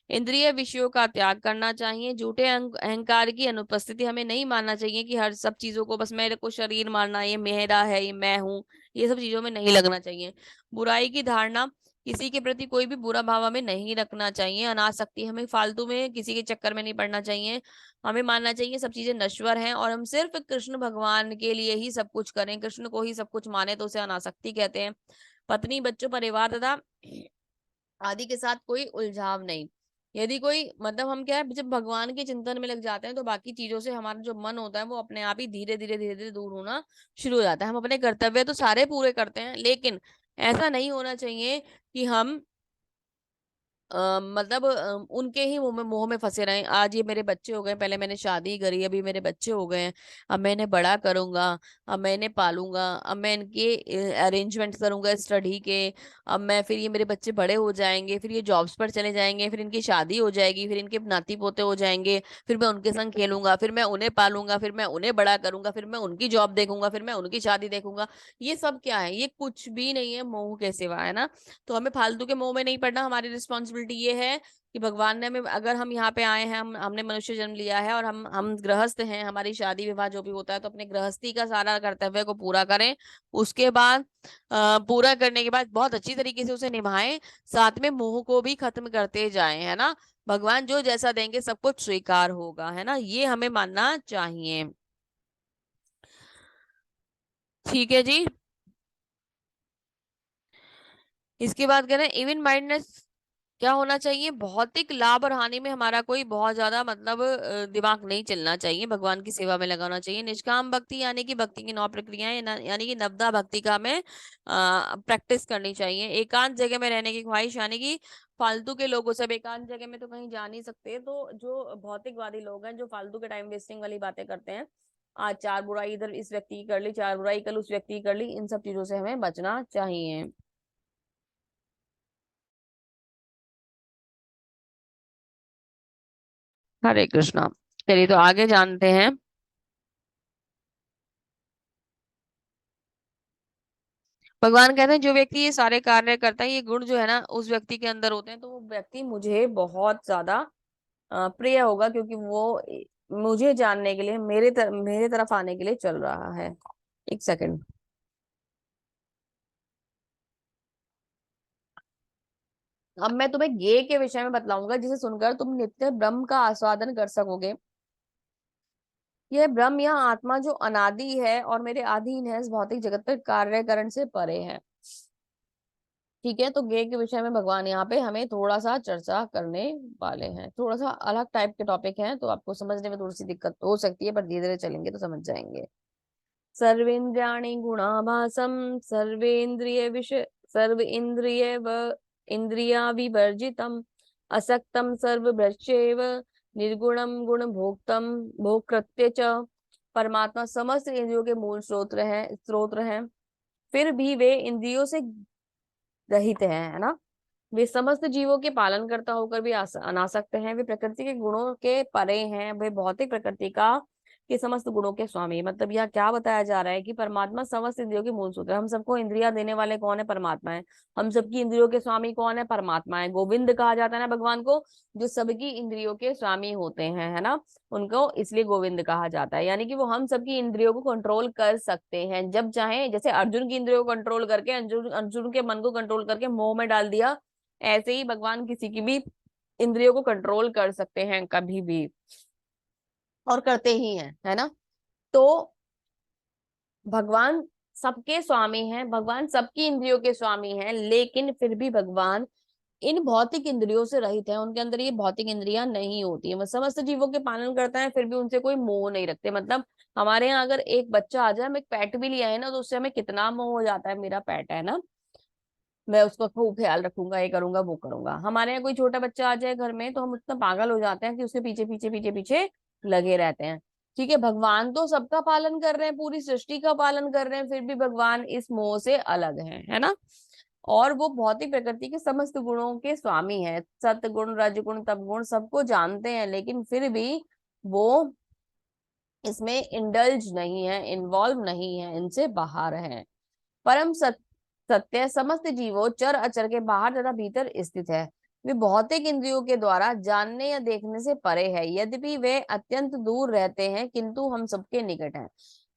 इंद्रिय विषयों का त्याग करना चाहिए। झूठे अहंकार की अनुपस्थिति, हमें नहीं मानना चाहिए कि हर सब चीजों को बस मेरे को शरीर मानना, ये मेरा है, ये मैं हूँ, ये सब चीजों में नहीं लगना चाहिए। बुराई की धारणा, किसी के प्रति कोई भी बुरा भाव हमें नहीं रखना चाहिए, अनासक्ति, हमें फालतू में किसी के चक्कर में नहीं पड़ना चाहिए। हमें मानना चाहिए सब चीजें नश्वर हैं और हम सिर्फ कृष्ण भगवान के लिए ही सब कुछ करें, कृष्ण को ही सब कुछ माने, तो उसे अनासक्ति कहते हैं। पत्नी, बच्चों, परिवार तथा आदि के साथ कोई उलझाव नहीं। यदि कोई मतलब हम क्या है, जब भगवान के चिंतन में लग जाते हैं तो बाकी चीजों से हमारा जो मन होता है वो अपने आप ही धीरे धीरे दूर होना शुरू हो जाता है। हम अपने कर्तव्य तो सारे पूरे करते हैं, लेकिन ऐसा नहीं होना चाहिए कि हम मतलब उनके ही मोह में फंसे रहे। आज ये मेरे बच्चे हो गए, पहले मैंने शादी करी, अभी मेरे बच्चे हो गए हैं, अब मैं इन्हें बड़ा करूंगा, अब मैं इन्हें पालूंगा, अब मैं इनके अरेंजमेंट करूंगा स्टडी के, अब मैं फिर ये मेरे बच्चे बड़े हो जाएंगे, फिर ये जॉब्स पर चले जाएंगे, फिर इनकी शादी हो जाएगी, फिर इनके नाती पोते हो जाएंगे, फिर मैं उनके संग खेलूंगा, फिर मैं उन्हें पालूंगा, फिर मैं उन्हें बड़ा करूंगा, फिर मैं उनकी जॉब देखूंगा, फिर मैं उनकी शादी देखूंगा। ये सब क्या है? ये कुछ भी नहीं है मोह के सिवा, है ना। तो हमें फालतू के मोह में नहीं पड़ना। हमारी रिस्पॉन्सिबिलिटी ये है कि भगवान ने हमें, अगर हम यहाँ पे आए हैं, हमने मनुष्य जन्म लिया है और हम गृहस्थ हैं, हमारी शादी विवाह जो भी होता है, तो अपने गृहस्थी का सारा कर्तव्य को पूरा करें। उसके बाद पूरा करने के बाद बहुत अच्छी तरीके से उसे निभाएं, साथ में मोह को भी खत्म करते जाएं, है ना। भगवान जो जैसा देंगे सब कुछ स्वीकार होगा, है ना, ये हमें मानना चाहिए। ठीक है जी। इसके बाद कह रहे हैं इवन माइंडनेस क्या होना चाहिए? भौतिक लाभ और हानि में हमारा कोई बहुत ज्यादा मतलब दिमाग नहीं चलना चाहिए, भगवान की सेवा में लगाना चाहिए। निष्काम भक्ति यानी कि भक्ति की 9 प्रक्रियाएं, यानी कि नवदा भक्ति का हमें प्रैक्टिस करनी चाहिए। एकांत जगह में रहने की ख्वाहिश यानी कि फालतू के लोगों से, अब एकांत जगह में तो कहीं जा नहीं सकते, तो जो भौतिकवादी लोग हैं जो फालतू के टाइम वेस्टिंग वाली बातें करते हैं, आज चार बुराई इधर इस व्यक्ति की कर ली, चार बुराई कल उस व्यक्ति की कर ली, इन सब चीजों से हमें बचना चाहिए। हरे कृष्णा। चलिए तो आगे जानते हैं। भगवान कहते हैं जो व्यक्ति ये सारे कार्य करता है, ये गुण जो है ना उस व्यक्ति के अंदर होते हैं, तो वो व्यक्ति मुझे बहुत ज्यादा प्रिय होगा, क्योंकि वो मुझे जानने के लिए मेरे तरफ आने के लिए चल रहा है। एक सेकंड। अब मैं तुम्हें ज्ञेय के विषय में बतलाऊंगा, जिसे सुनकर तुम नित्य ब्रह्म का आस्वादन कर सकोगे। यह ब्रह्म या आत्मा जो अनादि है और मेरे अधीन है, इस भौतिक जगत पर कार्यकरण से परे है। ठीक है, तो गे के विषय में भगवान यहाँ पे हमें थोड़ा सा चर्चा करने वाले हैं। थोड़ा सा अलग टाइप के टॉपिक हैं, तो आपको समझने में थोड़ी सी दिक्कत हो सकती है, पर धीरे धीरे चलेंगे तो समझ जाएंगे। सर्वेन्द्रियाणि गुणाभासम सर्व इंद्रिय व इंद्रिया विवर्जितम असक्तम सर्वभ्रश्चैव निर्गुणम गुण भोक्तम भोक्तृत्य च। परमात्मा समस्त इंद्रियों के मूल स्रोत हैं, फिर भी वे इंद्रियों से रहित है ना। वे समस्त जीवों के पालन करता होकर भी अनासक्त हैं। वे प्रकृति के गुणों के परे हैं, वे भौतिक प्रकृति का के समस्त गुणों के स्वामी। मतलब यह क्या बताया जा रहा है कि परमात्मा समस्त इंद्रियों के मूल सूत्र है। हम सबको इंद्रियां देने वाले कौन है? परमात्मा है। हम सबकी इंद्रियों के स्वामी कौन है? परमात्मा है। गोविंद कहा जाता है ना भगवान को, जो सबकी इंद्रियों के स्वामी होते हैं, है ना। उनको इसलिए गोविंद कहा जाता है, यानी कि वो हम सबकी इंद्रियों को कंट्रोल कर सकते हैं जब चाहे। जैसे अर्जुन की इंद्रियों को कंट्रोल करके, अर्जुन अर्जुन के मन को कंट्रोल करके मोह में डाल दिया, ऐसे ही भगवान किसी की भी इंद्रियों को कंट्रोल कर सकते हैं कभी भी, और करते ही हैं, है ना। तो भगवान सबके स्वामी हैं, भगवान सबकी इंद्रियों के स्वामी हैं, लेकिन फिर भी भगवान इन भौतिक इंद्रियों से रहित है। उनके अंदर ये भौतिक इंद्रियां नहीं होती है। वो समस्त जीवों के पालन करता है, फिर भी उनसे कोई मोह नहीं रखते। मतलब हमारे यहाँ अगर एक बच्चा आ जाए, हम एक पेट भी लिया है ना, तो उससे हमें कितना मोह हो जाता है, मेरा पेट है ना, मैं उसका खूब ख्याल रखूंगा, ये करूंगा वो करूंगा। हमारे यहाँ कोई छोटा बच्चा आ जाए घर में, तो हम इतना पागल हो जाते हैं कि उसके पीछे पीछे पीछे पीछे लगे रहते हैं। ठीक है, भगवान तो सबका पालन कर रहे हैं, पूरी सृष्टि का पालन कर रहे हैं, फिर भी भगवान इस मोह से अलग है ना। और वो भौतिक प्रकृति के समस्त गुणों के स्वामी है, सतगुण रजगुण तपगुण सबको जानते हैं, लेकिन फिर भी वो इसमें इंडल्ज नहीं है, इन्वॉल्व नहीं है, इनसे बाहर है। परम सत्य समस्त जीवों चर अचर के बाहर तथा भीतर स्थित है। वे भौतिक इंद्रियों के द्वारा जानने या देखने से परे है। यद्यपि वे अत्यंत दूर रहते हैं, किंतु हम सबके निकट हैं।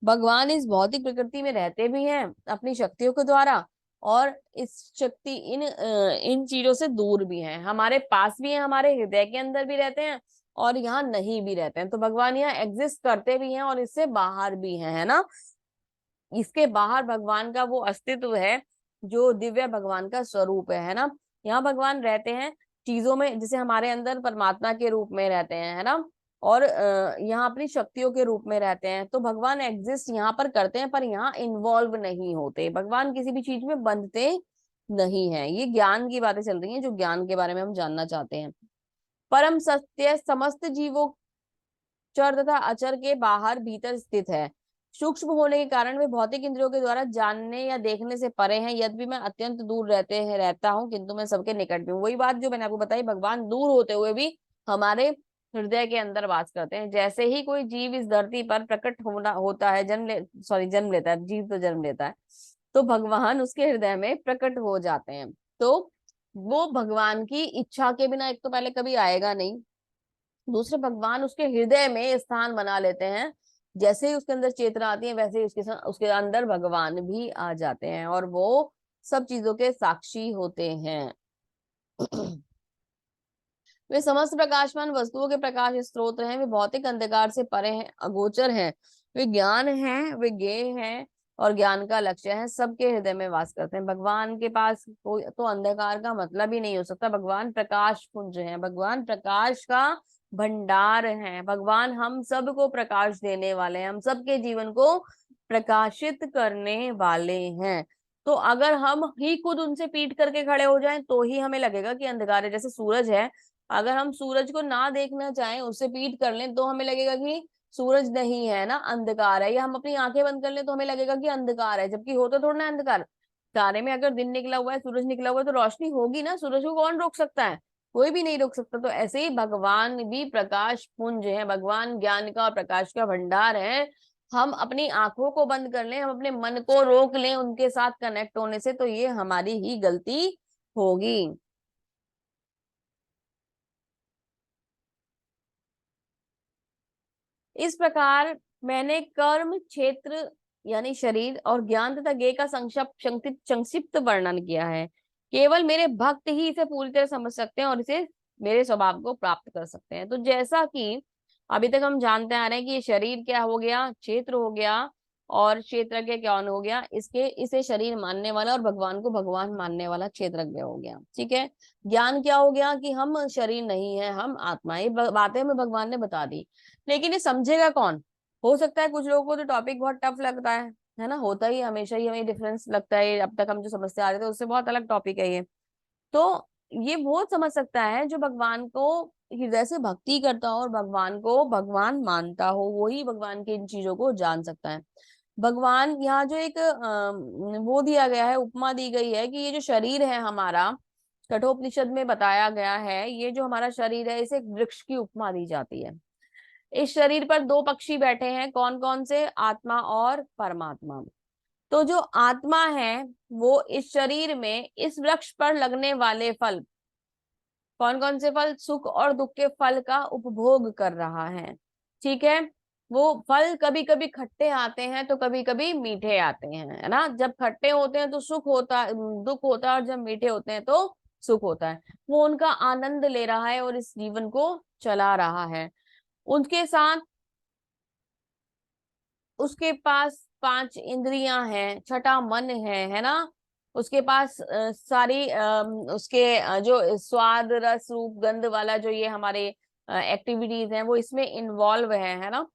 भगवान इस भौतिक प्रकृति में रहते भी हैं अपनी शक्तियों के द्वारा, और इस शक्ति इन चीजों से दूर भी हैं, हमारे पास भी हैं, हमारे हृदय के अंदर भी रहते हैं और यहाँ नहीं भी रहते हैं। तो भगवान यहाँ एग्जिस्ट करते भी हैं और इससे बाहर भी हैं, है ना। इसके बाहर भगवान का वो अस्तित्व है जो दिव्य भगवान का स्वरूप है ना। यहाँ भगवान रहते हैं चीजों में, जैसे हमारे अंदर परमात्मा के रूप में रहते हैं, है ना। और यहाँ अपनी शक्तियों के रूप में रहते हैं। तो भगवान एग्जिस्ट यहाँ पर करते हैं, पर यहाँ इन्वॉल्व नहीं होते। भगवान किसी भी चीज में बंधते नहीं है। ये ज्ञान की बातें चल रही हैं, जो ज्ञान के बारे में हम जानना चाहते हैं। परम सत्य समस्त जीवों चर तथा अचर के बाहर भीतर स्थित है। सूक्ष्म होने के कारण वे भौतिक इंद्रियों के द्वारा जानने या देखने से परे हैं। यद्यपि मैं अत्यंत दूर रहता हूँ, किंतु मैं सबके निकट भी हूँ। वही बात जो मैंने आपको बताई, भगवान दूर होते हुए भी हमारे हृदय के अंदर वास करते हैं। जैसे ही कोई जीव इस धरती पर प्रकट होना होता है, जन्म लेता है, जीव तो जन्म लेता है, तो भगवान उसके हृदय में प्रकट हो जाते हैं। तो वो भगवान की इच्छा के बिना एक तो पहले कभी आएगा नहीं, दूसरे भगवान उसके हृदय में स्थान बना लेते हैं। जैसे ही उसके अंदर चेतना आती है, वैसे ही उसके अंदर भगवान भी आ जाते हैं और वो सब चीजों के साक्षी होते हैं। वे समस्त प्रकाशमान वस्तुओं के प्रकाश स्रोत हैं। वे भौतिक अंधकार से परे हैं, अगोचर हैं। वे ज्ञान हैं, वे ज्ञेय हैं और ज्ञान का लक्ष्य है। सबके हृदय में वास करते हैं। भगवान के पास कोई तो अंधकार का मतलब ही नहीं हो सकता। भगवान प्रकाश पुंज है, भगवान प्रकाश का भंडार है। भगवान हम सबको प्रकाश देने वाले हैं, हम सबके जीवन को प्रकाशित करने वाले हैं। तो अगर हम ही खुद उनसे पीट करके खड़े हो जाएं तो ही हमें लगेगा कि अंधकार है। जैसे सूरज है, अगर हम सूरज को ना देखना चाहें, उससे पीट कर लें, तो हमें लगेगा कि सूरज नहीं है ना, अंधकार है। या हम अपनी आंखें बंद कर लें तो हमें लगेगा कि अंधकार है, जबकि हो तो थोड़ा ना अंधकार। तारे में अगर दिन निकला हुआ है, सूरज निकला हुआ है, तो रोशनी होगी ना। सूरज को कौन रोक सकता है? कोई भी नहीं रोक सकता। तो ऐसे ही भगवान भी प्रकाश पुंज है, भगवान ज्ञान का और प्रकाश का भंडार है। हम अपनी आंखों को बंद कर लें, हम अपने मन को रोक लें उनके साथ कनेक्ट होने से, तो ये हमारी ही गलती होगी। इस प्रकार मैंने कर्म क्षेत्र यानी शरीर और ज्ञान तथा ज्ञेय का संक्षिप्त वर्णन किया है। केवल मेरे भक्त ही इसे पूरी तरह समझ सकते हैं और इसे मेरे स्वभाव को प्राप्त कर सकते हैं। तो जैसा कि अभी तक हम जानते आ रहे हैं कि ये शरीर क्या हो गया, क्षेत्र हो गया, और क्षेत्रज्ञ क्या हो गया, इसके इसे शरीर मानने वाला और भगवान को भगवान मानने वाला क्षेत्रज्ञ हो गया। ठीक है। ज्ञान क्या हो गया कि हम शरीर नहीं है, हम आत्मा। ये बातें हमें भगवान ने बता दी, लेकिन ये समझेगा कौन? हो सकता है कुछ लोगों को तो टॉपिक बहुत टफ लगता है ना। होता ही हमेशा ही हमें डिफरेंस लगता है, अब तक हम जो समझते आ रहे थे उससे बहुत अलग टॉपिक है ये। तो ये वो समझ सकता है जो भगवान को हृदय से भक्ति करता हो और भगवान को भगवान मानता हो, वो ही भगवान की इन चीजों को जान सकता है। भगवान यहाँ जो एक वो दिया गया है, उपमा दी गई है कि ये जो शरीर है हमारा, कठोपनिषद में बताया गया है, ये जो हमारा शरीर है, इसे एक वृक्ष की उपमा दी जाती है। इस शरीर पर दो पक्षी बैठे हैं, कौन कौन से? आत्मा और परमात्मा। तो जो आत्मा है वो इस शरीर में इस वृक्ष पर लगने वाले फल, कौन कौन से फल? सुख और दुख के फल का उपभोग कर रहा है। ठीक है। वो फल कभी कभी खट्टे आते हैं तो कभी कभी मीठे आते हैं, है ना। जब खट्टे होते हैं तो दुख होता है, और जब मीठे होते हैं तो सुख होता है। वो उनका आनंद ले रहा है और इस जीवन को चला रहा है। उनके साथ उसके पास पांच इंद्रियां हैं, छठा मन है ना। उसके पास सारी उसके जो स्वाद रस रूप गंध वाला जो ये हमारे एक्टिविटीज हैं, वो इसमें इन्वॉल्व है ना।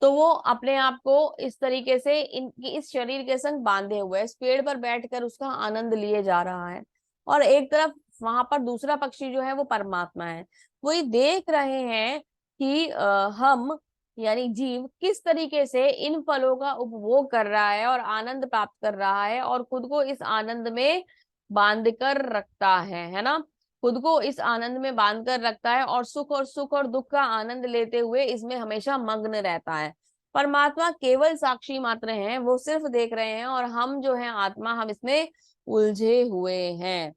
तो वो अपने आप को इस तरीके से इस शरीर के संग बांधे हुए है, इस पेड़ पर बैठकर उसका आनंद लिए जा रहा है। और एक तरफ वहां पर दूसरा पक्षी जो है वो परमात्मा है। वो ये देख रहे हैं कि हम यानी जीव किस तरीके से इन फलों का उपभोग कर रहा है और आनंद प्राप्त कर रहा है, और खुद को इस आनंद में बांध कर रखता है ना। खुद को इस आनंद में बांध कर रखता है और सुख और दुख का आनंद लेते हुए इसमें हमेशा मग्न रहता है। परमात्मा केवल साक्षी मात्र हैं, वो सिर्फ देख रहे हैं, और हम जो है आत्मा, हम इसमें उलझे हुए हैं।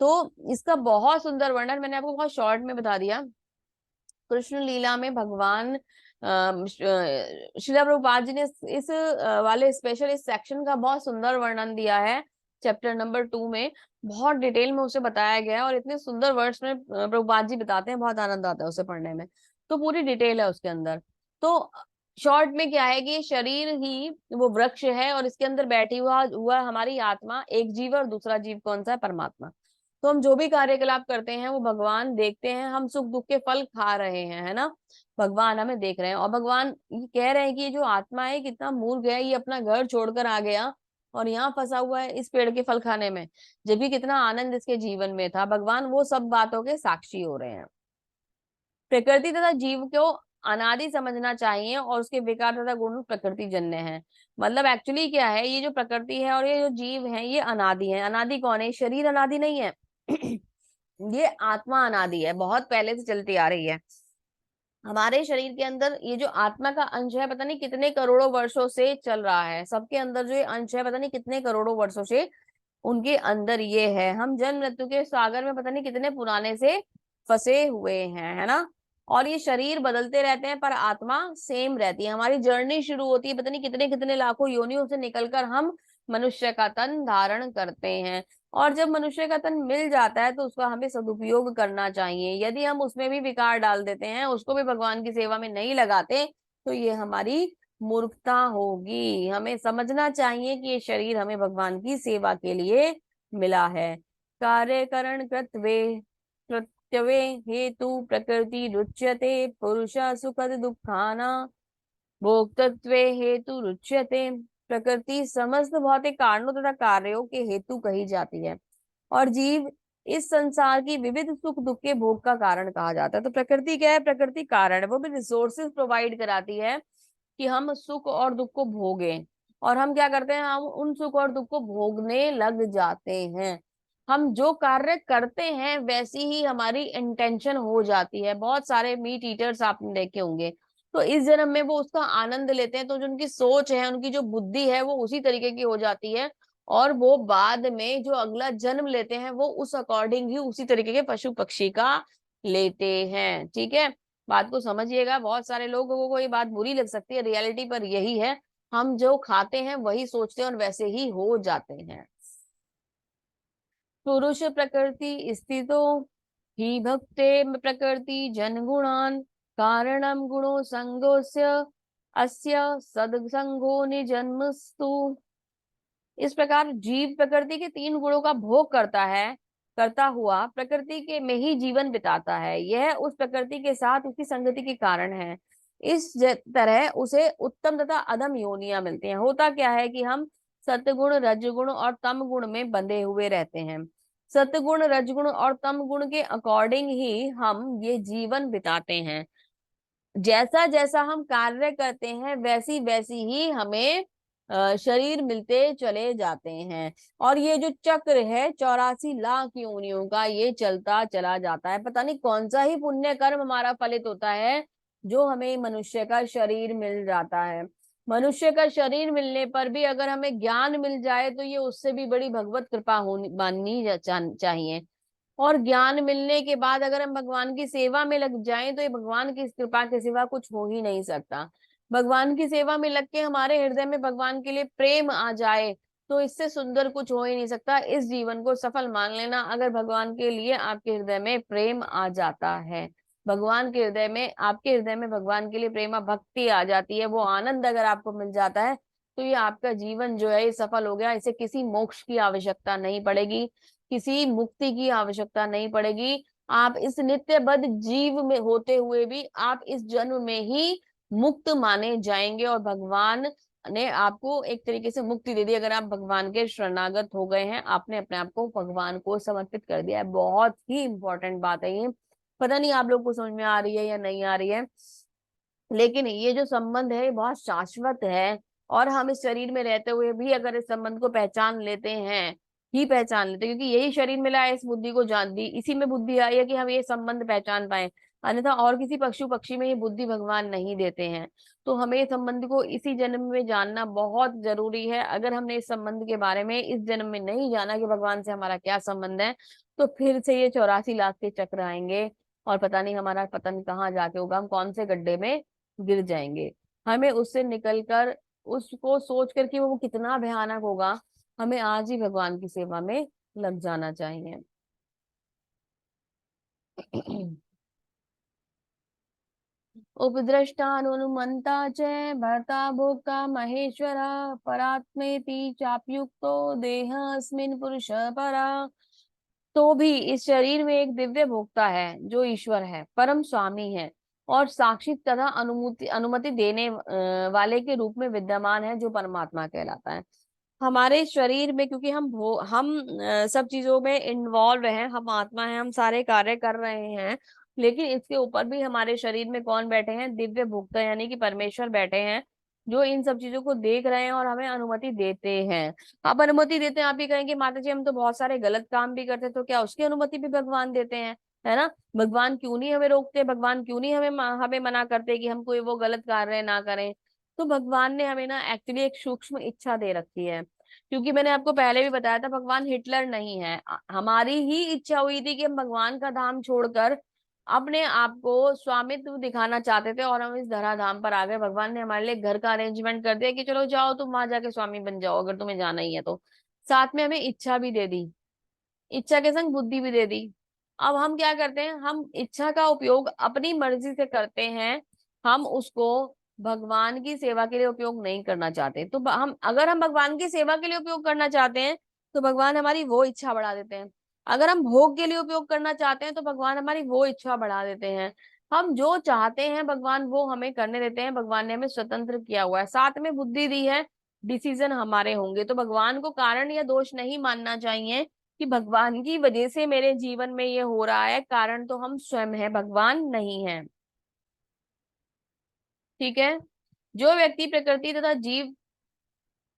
तो इसका बहुत सुंदर वर्णन मैंने आपको बहुत शॉर्ट में बता दिया। कृष्ण लीला में भगवान श्रीला प्रभुपाद जी ने इस वाले स्पेशल इस सेक्शन का बहुत सुंदर वर्णन दिया है। चैप्टर नंबर 2 में बहुत डिटेल में उसे बताया गया है, और इतने सुंदर वर्ड्स में प्रभुपाद जी बताते हैं, बहुत आनंद आता है उसे पढ़ने में। तो पूरी डिटेल है उसके अंदर। तो शॉर्ट में क्या है कि शरीर ही वो वृक्ष है, और इसके अंदर बैठी हुआ हुआ हमारी आत्मा, एक जीव, और दूसरा जीव कौन सा है? परमात्मा। तो हम जो भी कार्यकलाप करते हैं वो भगवान देखते हैं, हम सुख दुख के फल खा रहे हैं, है ना। भगवान हमें देख रहे हैं, और भगवान ये कह रहे हैं कि ये जो आत्मा है कितना मूर्ख है, ये अपना घर छोड़कर आ गया और यहाँ फंसा हुआ है इस पेड़ के फल खाने में, जबकि कितना आनंद इसके जीवन में था। भगवान वो सब बातों के साक्षी हो रहे हैं। प्रकृति तथा जीव को अनादि समझना चाहिए, और उसके विकार तथा गुण प्रकृति जन्य है। मतलब एक्चुअली क्या है, ये जो प्रकृति है और ये जो जीव है ये अनादि है। अनादि कौन है? शरीर अनादि नहीं है। ये आत्मा अनादि है, बहुत पहले से चलती आ रही है। हमारे शरीर के अंदर ये जो आत्मा का अंश है, पता नहीं कितने करोड़ों वर्षों से चल रहा है। सबके अंदर जो ये अंश है, पता नहीं कितने करोड़ों वर्षों से उनके अंदर ये है। हम जन्म मृत्यु के सागर में पता नहीं कितने पुराने से फंसे हुए हैं, है ना। और ये शरीर बदलते रहते हैं पर आत्मा सेम रहती है। हमारी जर्नी शुरू होती है पता नहीं कितने कितने लाखों योनियों से निकलकर हम मनुष्य का तन धारण करते हैं। और जब मनुष्य का तन मिल जाता है तो उसका हमें सदुपयोग करना चाहिए। यदि हम उसमें भी विकार डाल देते हैं, उसको भी भगवान की सेवा में नहीं लगाते, तो ये हमारी मूर्खता होगी। हमें समझना चाहिए कि ये शरीर हमें भगवान की सेवा के लिए मिला है। कार्यकरण कृत्वे कृत्यवे हेतु प्रकृति रुच्यते, पुरुष सुखद दुखाना भोक्तत्वे हेतु रुच्यते। प्रकृति समस्त भौतिक कारणों तथा कार्यों के हेतु कही जाती है, और जीव इस संसार की विविध सुख दुख के भोग का कारण कहा जाता है। तो प्रकृति क्या है? प्रकृति कारण है, वो भी रिसोर्सेज प्रोवाइड कराती है कि हम सुख और दुख को भोगें। और हम क्या करते हैं? हम उन सुख और दुख को भोगने लग जाते हैं। हम जो कार्य करते हैं वैसी ही हमारी इंटेंशन हो जाती है। बहुत सारे मीट ईटर्स आपने देखे होंगे, तो इस जन्म में वो उसका आनंद लेते हैं, तो जो उनकी सोच है, उनकी जो बुद्धि है, वो उसी तरीके की हो जाती है। और वो बाद में जो अगला जन्म लेते हैं वो उस अकॉर्डिंग ही उसी तरीके के पशु पक्षी का लेते हैं। ठीक है, बात को समझिएगा। बहुत सारे लोगों को ये बात बुरी लग सकती है, रियलिटी पर यही है। हम जो खाते हैं वही सोचते हैं और वैसे ही हो जाते हैं। पुरुष प्रकृति स्थितो ही भक्ते प्रकृति जनगुणान कारणम गुणो संगोस्य अस्य सदसंगो निजन्मस्तु। इस प्रकार जीव प्रकृति के 3 गुणों का भोग करता है, करता हुआ प्रकृति के में ही जीवन बिताता है। यह उस प्रकृति के साथ उसकी संगति के कारण है। इस तरह उसे उत्तम तथा अधम योनियां मिलती हैं। होता क्या है कि हम सतगुण रजगुण और तम गुण में बंधे हुए रहते हैं। सतगुण रजगुण और तम गुण के अकॉर्डिंग ही हम ये जीवन बिताते हैं। जैसा जैसा हम कार्य करते हैं वैसी वैसी ही हमें शरीर मिलते चले जाते हैं। और ये जो चक्र है 84 लाख योनियों का, ये चलता चला जाता है। पता नहीं कौन सा ही पुण्य कर्म हमारा फलित होता है जो हमें मनुष्य का शरीर मिल जाता है। मनुष्य का शरीर मिलने पर भी अगर हमें ज्ञान मिल जाए तो ये उससे भी बड़ी भगवत कृपा होनी माननी चाहिए। और ज्ञान मिलने के बाद अगर हम भगवान की सेवा में लग जाएं तो ये भगवान की कृपा के सिवा कुछ हो ही नहीं सकता। भगवान की सेवा में लग के हमारे हृदय में भगवान के लिए प्रेम आ जाए तो इससे सुंदर कुछ हो ही नहीं सकता। इस जीवन को सफल मान लेना अगर भगवान के लिए आपके हृदय में प्रेम आ जाता है। भगवान के हृदय में, आपके हृदय में भगवान के लिए प्रेमा भक्ति आ जाती है, वो आनंद अगर आपको मिल जाता है, तो ये आपका जीवन जो है ये सफल हो गया। इसे किसी मोक्ष की आवश्यकता नहीं पड़ेगी, किसी मुक्ति की आवश्यकता नहीं पड़ेगी। आप इस नित्यबद्ध जीव में होते हुए भी आप इस जन्म में ही मुक्त माने जाएंगे, और भगवान ने आपको एक तरीके से मुक्ति दे दी। अगर आप भगवान के शरणागत हो गए हैं, आपने अपने आप को भगवान को समर्पित कर दिया है। बहुत ही इंपॉर्टेंट बात है ये। पता नहीं आप लोग को समझ में आ रही है या नहीं आ रही है, लेकिन ये जो संबंध है ये बहुत शाश्वत है। और हम इस शरीर में रहते हुए भी अगर इस संबंध को पहचान लेते हैं, ही पहचान लेते हैं, क्योंकि यही शरीर मिला है इस बुद्धि को जान दी, इसी में बुद्धि आई है कि हम ये संबंध पहचान पाए। अन्यथा और किसी पशु पक्षी में ये बुद्धि भगवान नहीं देते हैं। तो हमें इस संबंध को इसी जन्म में जानना बहुत जरूरी है। अगर हमने इस संबंध के बारे में इस जन्म में नहीं जाना कि भगवान से हमारा क्या संबंध है, तो फिर से ये 84 लाख के चक्र आएंगे और पता नहीं हमारा पतन कहाँ जाके होगा, हम कौन से गड्ढे में गिर जाएंगे। हमें उससे निकलकर उसको सोच कर कि वो कितना भयानक होगा, हमें आज ही भगवान की सेवा में लग जाना चाहिए। उपद्रष्टानुमन्ता च भर्ता भोक्ता महेश्वर परात्मेति चाप्युक्तो देहस्मिन् पुरुष परा। तो भी इस शरीर में एक दिव्य भोक्ता है जो ईश्वर है, परम स्वामी है, और साक्षी तथा अनुमति अनुमति देने वाले के रूप में विद्यमान है, जो परमात्मा कहलाता है। हमारे शरीर में, क्योंकि हम सब चीजों में इन्वॉल्व हैं, हम आत्मा हैं, हम सारे कार्य कर रहे हैं, लेकिन इसके ऊपर भी हमारे शरीर में कौन बैठे हैं? दिव्य भोक्ता यानी कि परमेश्वर बैठे हैं, जो इन सब चीजों को देख रहे हैं और हमें अनुमति देते हैं। आप अनुमति देते हैं, आप ही कहेंगे माता जी हम तो बहुत सारे गलत काम भी करते हैं, तो क्या उसकी अनुमति भी भगवान देते हैं? है ना? भगवान क्यों नहीं हमें रोकते? भगवान क्यों नहीं हमें मना करते कि हम कोई वो गलत कार्य ना करें? तो भगवान ने हमें ना एक्चुअली एक सूक्ष्म इच्छा दे रखी है। क्योंकि मैंने आपको पहले भी बताया था, भगवान हिटलर नहीं है। हमारी ही इच्छा हुई थी कि हम भगवान का धाम छोड़कर अपने आप को स्वामित्व दिखाना चाहते थे, और हम इस धराधाम पर आ गए। भगवान ने हमारे लिए घर का अरेंजमेंट कर दिया कि चलो जाओ तुम वहां जाके स्वामी बन जाओ, अगर तुम्हें जाना ही है तो। साथ में हमें इच्छा भी दे दी, इच्छा के संग बुद्धि भी दे दी। अब हम क्या करते हैं? हम इच्छा का उपयोग अपनी मर्जी से करते हैं, हम उसको भगवान की सेवा के लिए उपयोग नहीं करना चाहते। तो अगर हम भगवान की सेवा के लिए उपयोग करना चाहते हैं, तो भगवान हमारी वो इच्छा बढ़ा देते हैं। अगर हम भोग के लिए उपयोग करना चाहते हैं, तो भगवान हमारी वो इच्छा बढ़ा देते हैं। हम जो चाहते हैं भगवान वो हमें करने देते हैं। भगवान ने हमें स्वतंत्र किया हुआ है, साथ में बुद्धि दी है, डिसीजन हमारे होंगे। तो भगवान को कारण या दोष नहीं मानना चाहिए कि भगवान की वजह से मेरे जीवन में ये हो रहा है। कारण तो हम स्वयं है, भगवान नहीं है। ठीक है? जो व्यक्ति प्रकृति तथा जीव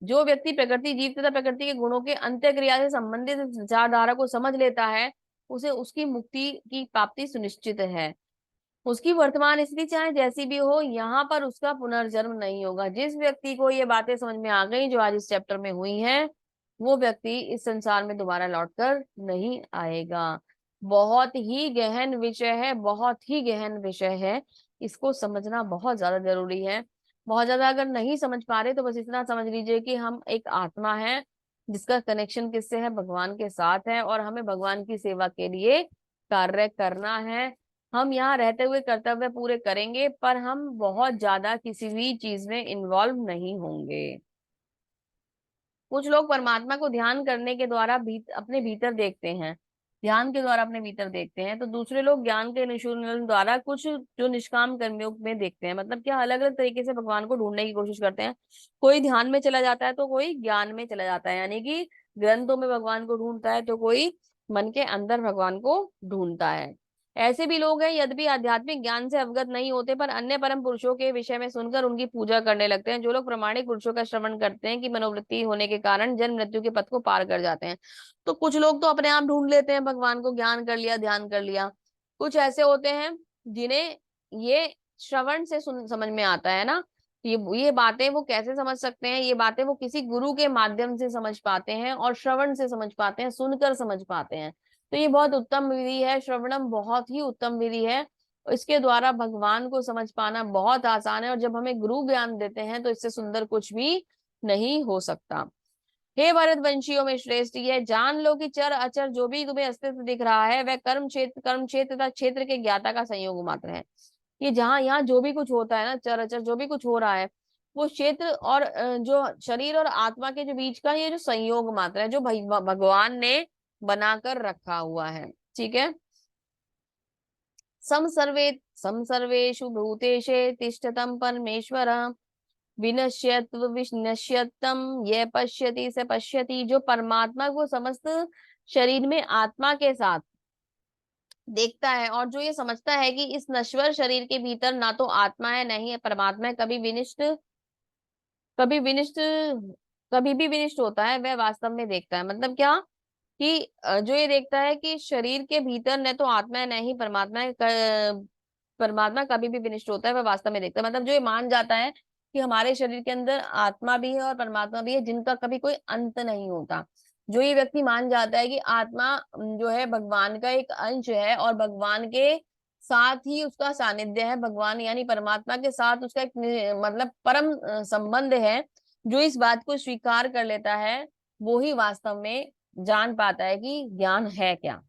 जो व्यक्ति प्रकृति, जीव तथा प्रकृति के गुणों के अंत्य क्रिया से संबंधित विचारधारा को समझ लेता है, उसे उसकी मुक्ति की प्राप्ति सुनिश्चित है। उसकी वर्तमान स्थिति चाहे जैसी भी हो, यहाँ पर उसका पुनर्जन्म नहीं होगा। जिस व्यक्ति को ये बातें समझ में आ गई जो आज इस चैप्टर में हुई हैं, वो व्यक्ति इस संसार में दोबारा लौटकर नहीं आएगा। बहुत ही गहन विषय है, बहुत ही गहन विषय है। इसको समझना बहुत ज्यादा जरूरी है। बहुत ज्यादा अगर नहीं समझ पा रहे तो बस इतना समझ लीजिए कि हम एक आत्मा है, जिसका कनेक्शन किससे है? भगवान के साथ है, और हमें भगवान की सेवा के लिए कार्य करना है। हम यहाँ रहते हुए कर्तव्य पूरे करेंगे, पर हम बहुत ज्यादा किसी भी चीज में इन्वॉल्व नहीं होंगे। कुछ लोग परमात्मा को ध्यान करने के द्वारा अपने भीतर देखते हैं, ध्यान के द्वारा अपने भीतर देखते हैं, तो दूसरे लोग ज्ञान के निशून्य द्वारा कुछ जो निष्काम कर्मियों में देखते हैं। मतलब क्या? अलग अलग तरीके से भगवान को ढूंढने की कोशिश करते हैं। कोई ध्यान में चला जाता है तो कोई ज्ञान में चला जाता है, यानी कि ग्रंथों में भगवान को ढूंढता है, तो कोई मन के अंदर भगवान को ढूंढता है। ऐसे भी लोग हैं यद्यपि आध्यात्मिक ज्ञान से अवगत नहीं होते, पर अन्य परम पुरुषों के विषय में सुनकर उनकी पूजा करने लगते हैं। जो लोग प्रामाणिक पुरुषों का श्रवण करते हैं कि मनोवृत्ति होने के कारण जन्म मृत्यु के पथ को पार कर जाते हैं। तो कुछ लोग तो अपने आप ढूंढ लेते हैं भगवान को, ज्ञान कर लिया, ध्यान कर लिया। कुछ ऐसे होते हैं जिन्हें ये श्रवण से समझ में आता है ना। ये बातें वो कैसे समझ सकते हैं? ये बातें वो किसी गुरु के माध्यम से समझ पाते हैं, और श्रवण से समझ पाते हैं, सुनकर समझ पाते हैं। तो ये बहुत उत्तम विधि है, श्रवणम बहुत ही उत्तम विधि है। इसके द्वारा भगवान को समझ पाना बहुत आसान है, और जब हमें गुरु ज्ञान देते हैं तो इससे सुंदर कुछ भी नहीं हो सकता। हे भरतवंशियों में श्रेष्ठ, ये जान लो कि चर अचर जो भी तुम्हें अस्तित्व दिख रहा है, वह कर्म क्षेत्र तथा क्षेत्र के ज्ञाता का संयोग मात्र है। ये जहाँ यहाँ जो भी कुछ होता है ना, चर अचर जो भी कुछ हो रहा है, वो क्षेत्र और जो शरीर और आत्मा के जो बीच का ये जो संयोग मात्र है, जो भगवान ने बनाकर रखा हुआ है। ठीक है? सम सर्वेषु भूतेषु तिष्ठतं परमेश्वर विनश्यत्व विनश्यतम ये पश्यति स पश्यति। जो परमात्मा को समस्त शरीर में आत्मा के साथ देखता है, और जो ये समझता है कि इस नश्वर शरीर के भीतर ना तो आत्मा है, नहीं है परमात्मा है, कभी विनिष्ट कभी भी विनिष्ट होता है, वह वास्तव में देखता है। मतलब क्या? कि जो ये देखता है कि शरीर के भीतर न तो आत्मा है, न ही परमात्मा है, परमात्मा कभी भी विनिष्ट होता है, वह वास्तव में देखता है। मतलब जो ये मान जाता है कि हमारे शरीर के अंदर आत्मा भी है और परमात्मा भी है, जिनका कभी कोई अंत नहीं होता। जो ये व्यक्ति मान जाता है कि आत्मा जो है भगवान का एक अंश है, और भगवान के साथ ही उसका सानिध्य है, भगवान यानी परमात्मा के साथ उसका एक मतलब परम संबंध है। जो इस बात को स्वीकार कर लेता है वो ही वास्तव में जान पाता है कि ज्ञान है क्या।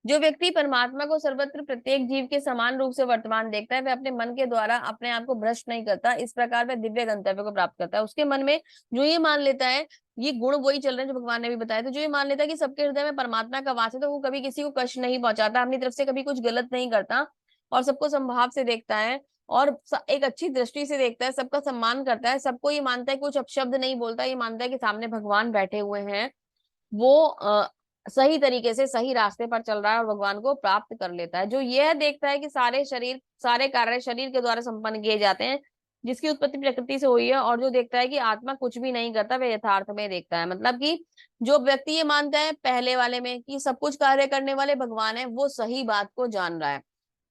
जो व्यक्ति परमात्मा को सर्वत्र प्रत्येक जीव के समान रूप से वर्तमान देखता है, वह अपने मन के द्वारा अपने आप को भ्रष्ट नहीं करता। इस प्रकार वह दिव्य गंतव्य को प्राप्त करता है। उसके मन में जो ये मान लेता है, ये गुण वही चल रहे हैं जो भगवान ने भी बताया, तो जो ये मान लेता है कि सबके हृदय में परमात्मा का वास है, तो वो कभी किसी को कष्ट नहीं पहुंचाता, अपनी तरफ से कभी कुछ गलत नहीं करता, और सबको समभाव से देखता है, और एक अच्छी दृष्टि से देखता है, सबका सम्मान करता है, सबको ये मानता है, कुछ अपशब्द नहीं बोलता, ये मानता है कि सामने भगवान बैठे हुए हैं, वो सही तरीके से सही रास्ते पर चल रहा है और भगवान को प्राप्त कर लेता है। जो यह देखता है कि सारे कार्य शरीर के द्वारा संपन्न किए जाते हैं, जिसकी उत्पत्ति प्रकृति से हुई है, और जो देखता है कि आत्मा कुछ भी नहीं करता, वह यथार्थ में देखता है। मतलब कि जो व्यक्ति ये मानता है पहले वाले में कि सब कुछ कार्य करने वाले भगवान है, वो सही बात को जान रहा है।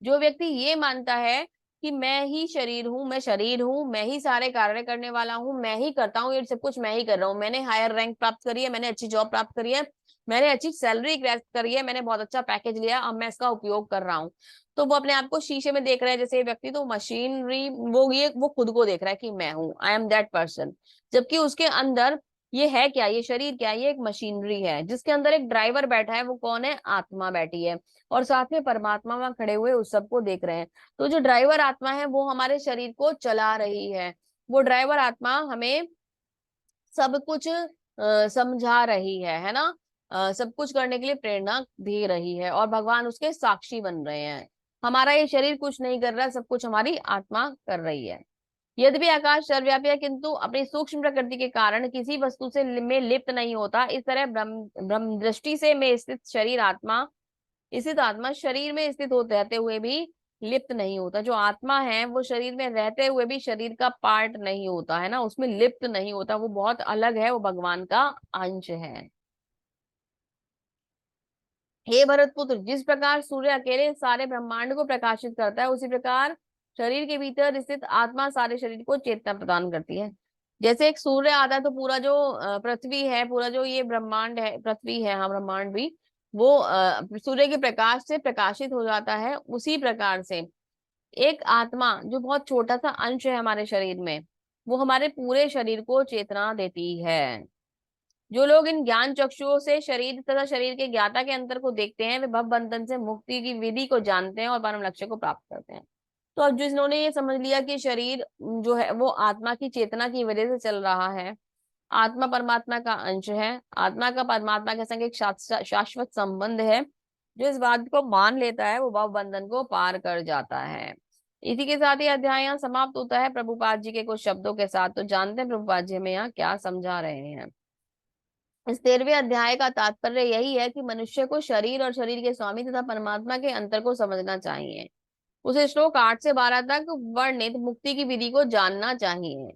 जो व्यक्ति ये मानता है कि मैं ही शरीर हूँ, मैं ही सारे कार्य करने वाला हूँ, मैं ही करता हूँ, ये सब कुछ मैं ही कर रहा हूँ, मैंने हायर रैंक प्राप्त करी है, मैंने अच्छी जॉब प्राप्त करी है, मैंने अच्छी सैलरी ग्रैस्प करी है, मैंने बहुत अच्छा पैकेज लिया, अब मैं इसका उपयोग कर रहा हूँ। तो वो अपने आप को शीशे में देख रहा है जैसे ये व्यक्ति, तो मशीनरी वो खुद को देख रहा है कि मैं हूँ, आई एम दैट पर्सन। जबकि उसके अंदर ये है क्या, ये शरीर क्या है, ये एक मशीनरी है जिसके अंदर एक ड्राइवर बैठा है, वो कौन है, आत्मा बैठी है, और साथ में परमात्मा वहां खड़े हुए उस सबको देख रहे हैं। तो जो ड्राइवर आत्मा है वो हमारे शरीर को चला रही है, वो ड्राइवर आत्मा हमें सब कुछ समझा रही है ना, सब कुछ करने के लिए प्रेरणा दे रही है, और भगवान उसके साक्षी बन रहे हैं। हमारा ये शरीर कुछ नहीं कर रहा, सब कुछ हमारी आत्मा कर रही है। यद्यपि आकाश सर्वव्यापी है, किंतु अपनी सूक्ष्म प्रकृति के कारण किसी वस्तु से में लिप्त नहीं होता। इस तरह ब्रह्म ब्रह्म दृष्टि से में स्थित आत्मा शरीर में स्थित होते रहते हुए भी लिप्त नहीं होता। जो आत्मा है वो शरीर में रहते हुए भी शरीर का पार्ट नहीं होता है ना, उसमें लिप्त नहीं होता, वो बहुत अलग है, वो भगवान का अंश है। हे भरतपुत्र, जिस प्रकार सूर्य अकेले सारे ब्रह्मांड को प्रकाशित करता है, उसी प्रकार शरीर के भीतर स्थित आत्मा सारे शरीर को चेतना प्रदान करती है। जैसे एक सूर्य आता है तो पूरा जो पृथ्वी है, पूरा जो ये ब्रह्मांड है, पृथ्वी है, हाँ ब्रह्मांड भी, वो सूर्य के प्रकाश से प्रकाशित हो जाता है। उसी प्रकार से एक आत्मा जो बहुत छोटा सा अंश है हमारे शरीर में, वो हमारे पूरे शरीर को चेतना देती है। जो लोग इन ज्ञान चक्षुओं से शरीर तथा शरीर के ज्ञाता के अंतर को देखते हैं, वे भव बंधन से मुक्ति की विधि को जानते हैं और परम लक्ष्य को प्राप्त करते हैं। तो अब जिन्होंने ये समझ लिया कि शरीर जो है वो आत्मा की चेतना की वजह से चल रहा है, आत्मा परमात्मा का अंश है, आत्मा का परमात्मा के संग एक शाश्वत संबंध है, जो इस बात को मान लेता है वो भव बंधन को पार कर जाता है। इसी के साथ ही अध्याय यहाँ समाप्त होता है प्रभुपाद जी के कुछ शब्दों के साथ। तो जानते हैं प्रभुपाद जी हमें यहाँ क्या समझा रहे हैं। इस 13वें अध्याय का तात्पर्य यही है कि मनुष्य को शरीर और शरीर के स्वामी तथा परमात्मा के अंतर को समझना चाहिए। उसे श्लोक 8 से 12 तक वर्णित मुक्ति की विधि को जानना चाहिए,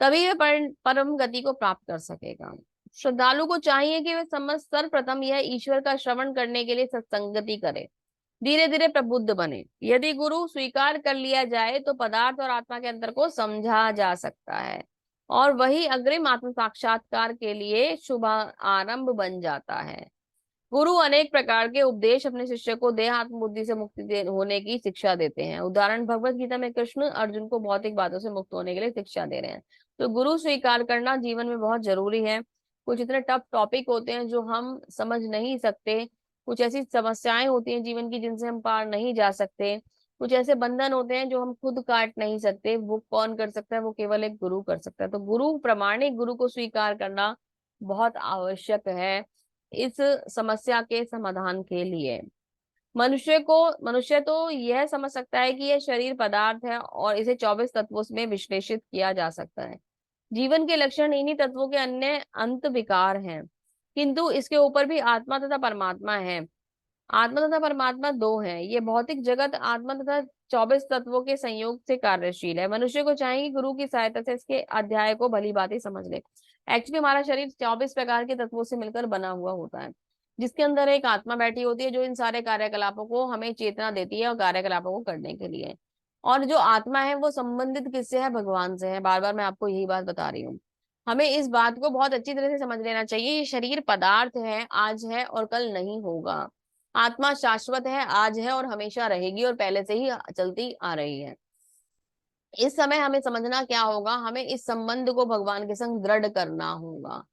तभी वह परम गति को प्राप्त कर सकेगा। श्रद्धालु को चाहिए कि वह समझ सर्वप्रथम यह ईश्वर का श्रवण करने के लिए सत्संगति करे, धीरे धीरे प्रबुद्ध बने। यदि गुरु स्वीकार कर लिया जाए तो पदार्थ और आत्मा के अंतर को समझा जा सकता है, और वही अग्रिम आत्म साक्षात्कार के लिए शुभ आरंभ बन जाता है। गुरु अनेक प्रकार के उपदेश अपने शिष्य को देह आत्म बुद्धि से होने की शिक्षा देते हैं। उदाहरण भगवत गीता में कृष्ण अर्जुन को भौतिक बातों से मुक्त होने के लिए शिक्षा दे रहे हैं। तो गुरु स्वीकार करना जीवन में बहुत जरूरी है। कुछ इतने टफ टॉपिक होते हैं जो हम समझ नहीं सकते, कुछ ऐसी समस्याएं होती हैं जीवन की जिनसे हम पार नहीं जा सकते, कुछ ऐसे बंधन होते हैं जो हम खुद काट नहीं सकते, वो कौन कर सकता है, वो केवल एक गुरु कर सकता है। तो गुरु प्रामाणिक गुरु को स्वीकार करना बहुत आवश्यक है इस समस्या के समाधान के लिए। मनुष्य तो यह समझ सकता है कि यह शरीर पदार्थ है और इसे 24 तत्वों में विश्लेषित किया जा सकता है। जीवन के लक्षण इन्हीं तत्वों के अन्य अंत विकार हैं, किंतु इसके ऊपर भी आत्मा तथा परमात्मा है। आत्मा तथा परमात्मा दो हैं। ये भौतिक जगत आत्मा तथा 24 तत्वों के संयोग से कार्यशील है। मनुष्य को चाहिए कि गुरु की सहायता से इसके अध्याय को भली भांति समझ ले। एक्चुअली हमारा शरीर 24 प्रकार के तत्वों से मिलकर बना हुआ होता है, जिसके अंदर एक आत्मा बैठी होती है जो इन सारे कार्यकलापों को हमें चेतना देती है और कार्यकलापों को करने के लिए। और जो आत्मा है वो संबंधित किससे है, भगवान से है। बार बार मैं आपको यही बात बता रही हूँ। हमें इस बात को बहुत अच्छी तरह से समझ लेना चाहिए। ये शरीर पदार्थ है, आज है और कल नहीं होगा। आत्मा शाश्वत है, आज है और हमेशा रहेगी, और पहले से ही चलती आ रही है। इस समय हमें समझना क्या होगा, हमें इस संबंध को भगवान के संग दृढ़ करना होगा,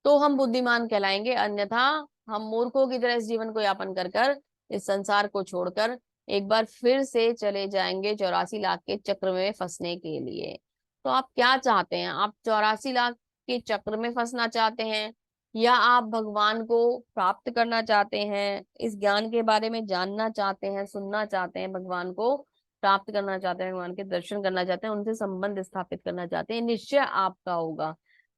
तो हम बुद्धिमान कहलाएंगे। अन्यथा हम मूर्खों की तरह इस जीवन को यापन कर कर, इस संसार को छोड़कर एक बार फिर से चले जाएंगे 84 लाख के चक्र में फंसने के लिए। तो आप क्या चाहते हैं? आप 84 लाख के चक्र में फंसना चाहते हैं, या आप भगवान को प्राप्त करना चाहते हैं, इस ज्ञान के बारे में जानना चाहते हैं, सुनना चाहते हैं, भगवान को प्राप्त करना चाहते हैं, भगवान के दर्शन करना चाहते हैं, उनसे संबंध स्थापित करना चाहते हैं? निश्चय आपका होगा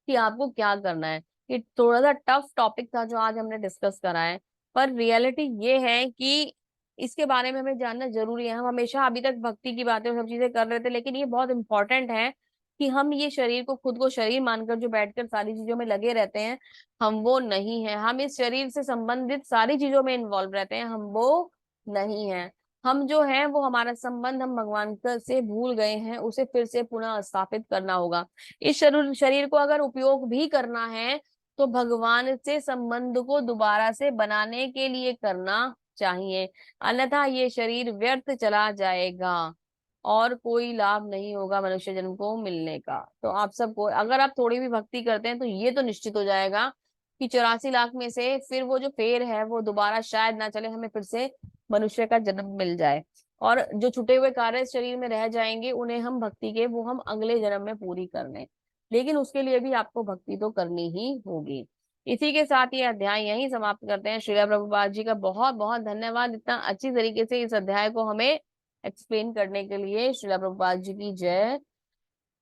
कि आपको क्या करना है। ये थोड़ा सा टफ टॉपिक था जो आज हमने डिस्कस करा है, पर रियलिटी ये है कि इसके बारे में हमें जानना जरूरी है। हम हमेशा अभी तक भक्ति की बातें और सब चीजें कर रहे थे, लेकिन ये बहुत इंपॉर्टेंट है कि हम ये शरीर को, खुद को शरीर मानकर जो बैठकर सारी चीजों में लगे रहते हैं, हम वो नहीं है। हम इस शरीर से संबंधित सारी चीजों में इन्वॉल्व रहते हैं, हम वो नहीं है। हम जो है वो हमारा संबंध हम भगवान से भूल गए हैं, उसे फिर से पुनः स्थापित करना होगा। इस शरीर शरीर को अगर उपयोग भी करना है तो भगवान से संबंध को दोबारा से बनाने के लिए करना चाहिए, अन्यथा ये शरीर व्यर्थ चला जाएगा और कोई लाभ नहीं होगा मनुष्य जन्म को मिलने का। तो आप सबको, अगर आप थोड़ी भी भक्ति करते हैं तो ये तो निश्चित हो जाएगा कि 84 लाख में से फिर वो जो फेर है वो दोबारा शायद ना चले, हमें फिर से मनुष्य का जन्म मिल जाए, और जो छूटे हुए कार्य इस शरीर में रह जाएंगे उन्हें हम भक्ति के, वो हम अगले जन्म में पूरी कर लें। लेकिन उसके लिए भी आपको भक्ति तो करनी ही होगी। इसी के साथ ये अध्याय यहीं समाप्त करते हैं। श्रीला प्रभुपाद जी का बहुत बहुत धन्यवाद, इतना अच्छी तरीके से इस अध्याय को हमें एक्सप्लेन करने के लिए। श्रीला प्रभुपाद जी की जय।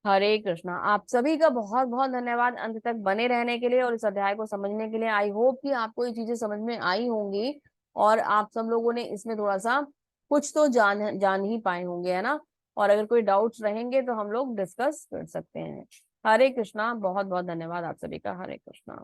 हरे कृष्णा। आप सभी का बहुत बहुत धन्यवाद अंत तक बने रहने के लिए और इस अध्याय को समझने के लिए। आई होप कि आपको ये चीजें समझ में आई होंगी और आप सब लोगों ने इसमें थोड़ा सा कुछ तो जान जान ही पाए होंगे, है ना। और अगर कोई डाउट्स रहेंगे तो हम लोग डिस्कस कर सकते हैं। हरे कृष्णा। बहुत बहुत धन्यवाद आप सभी का। हरे कृष्णा।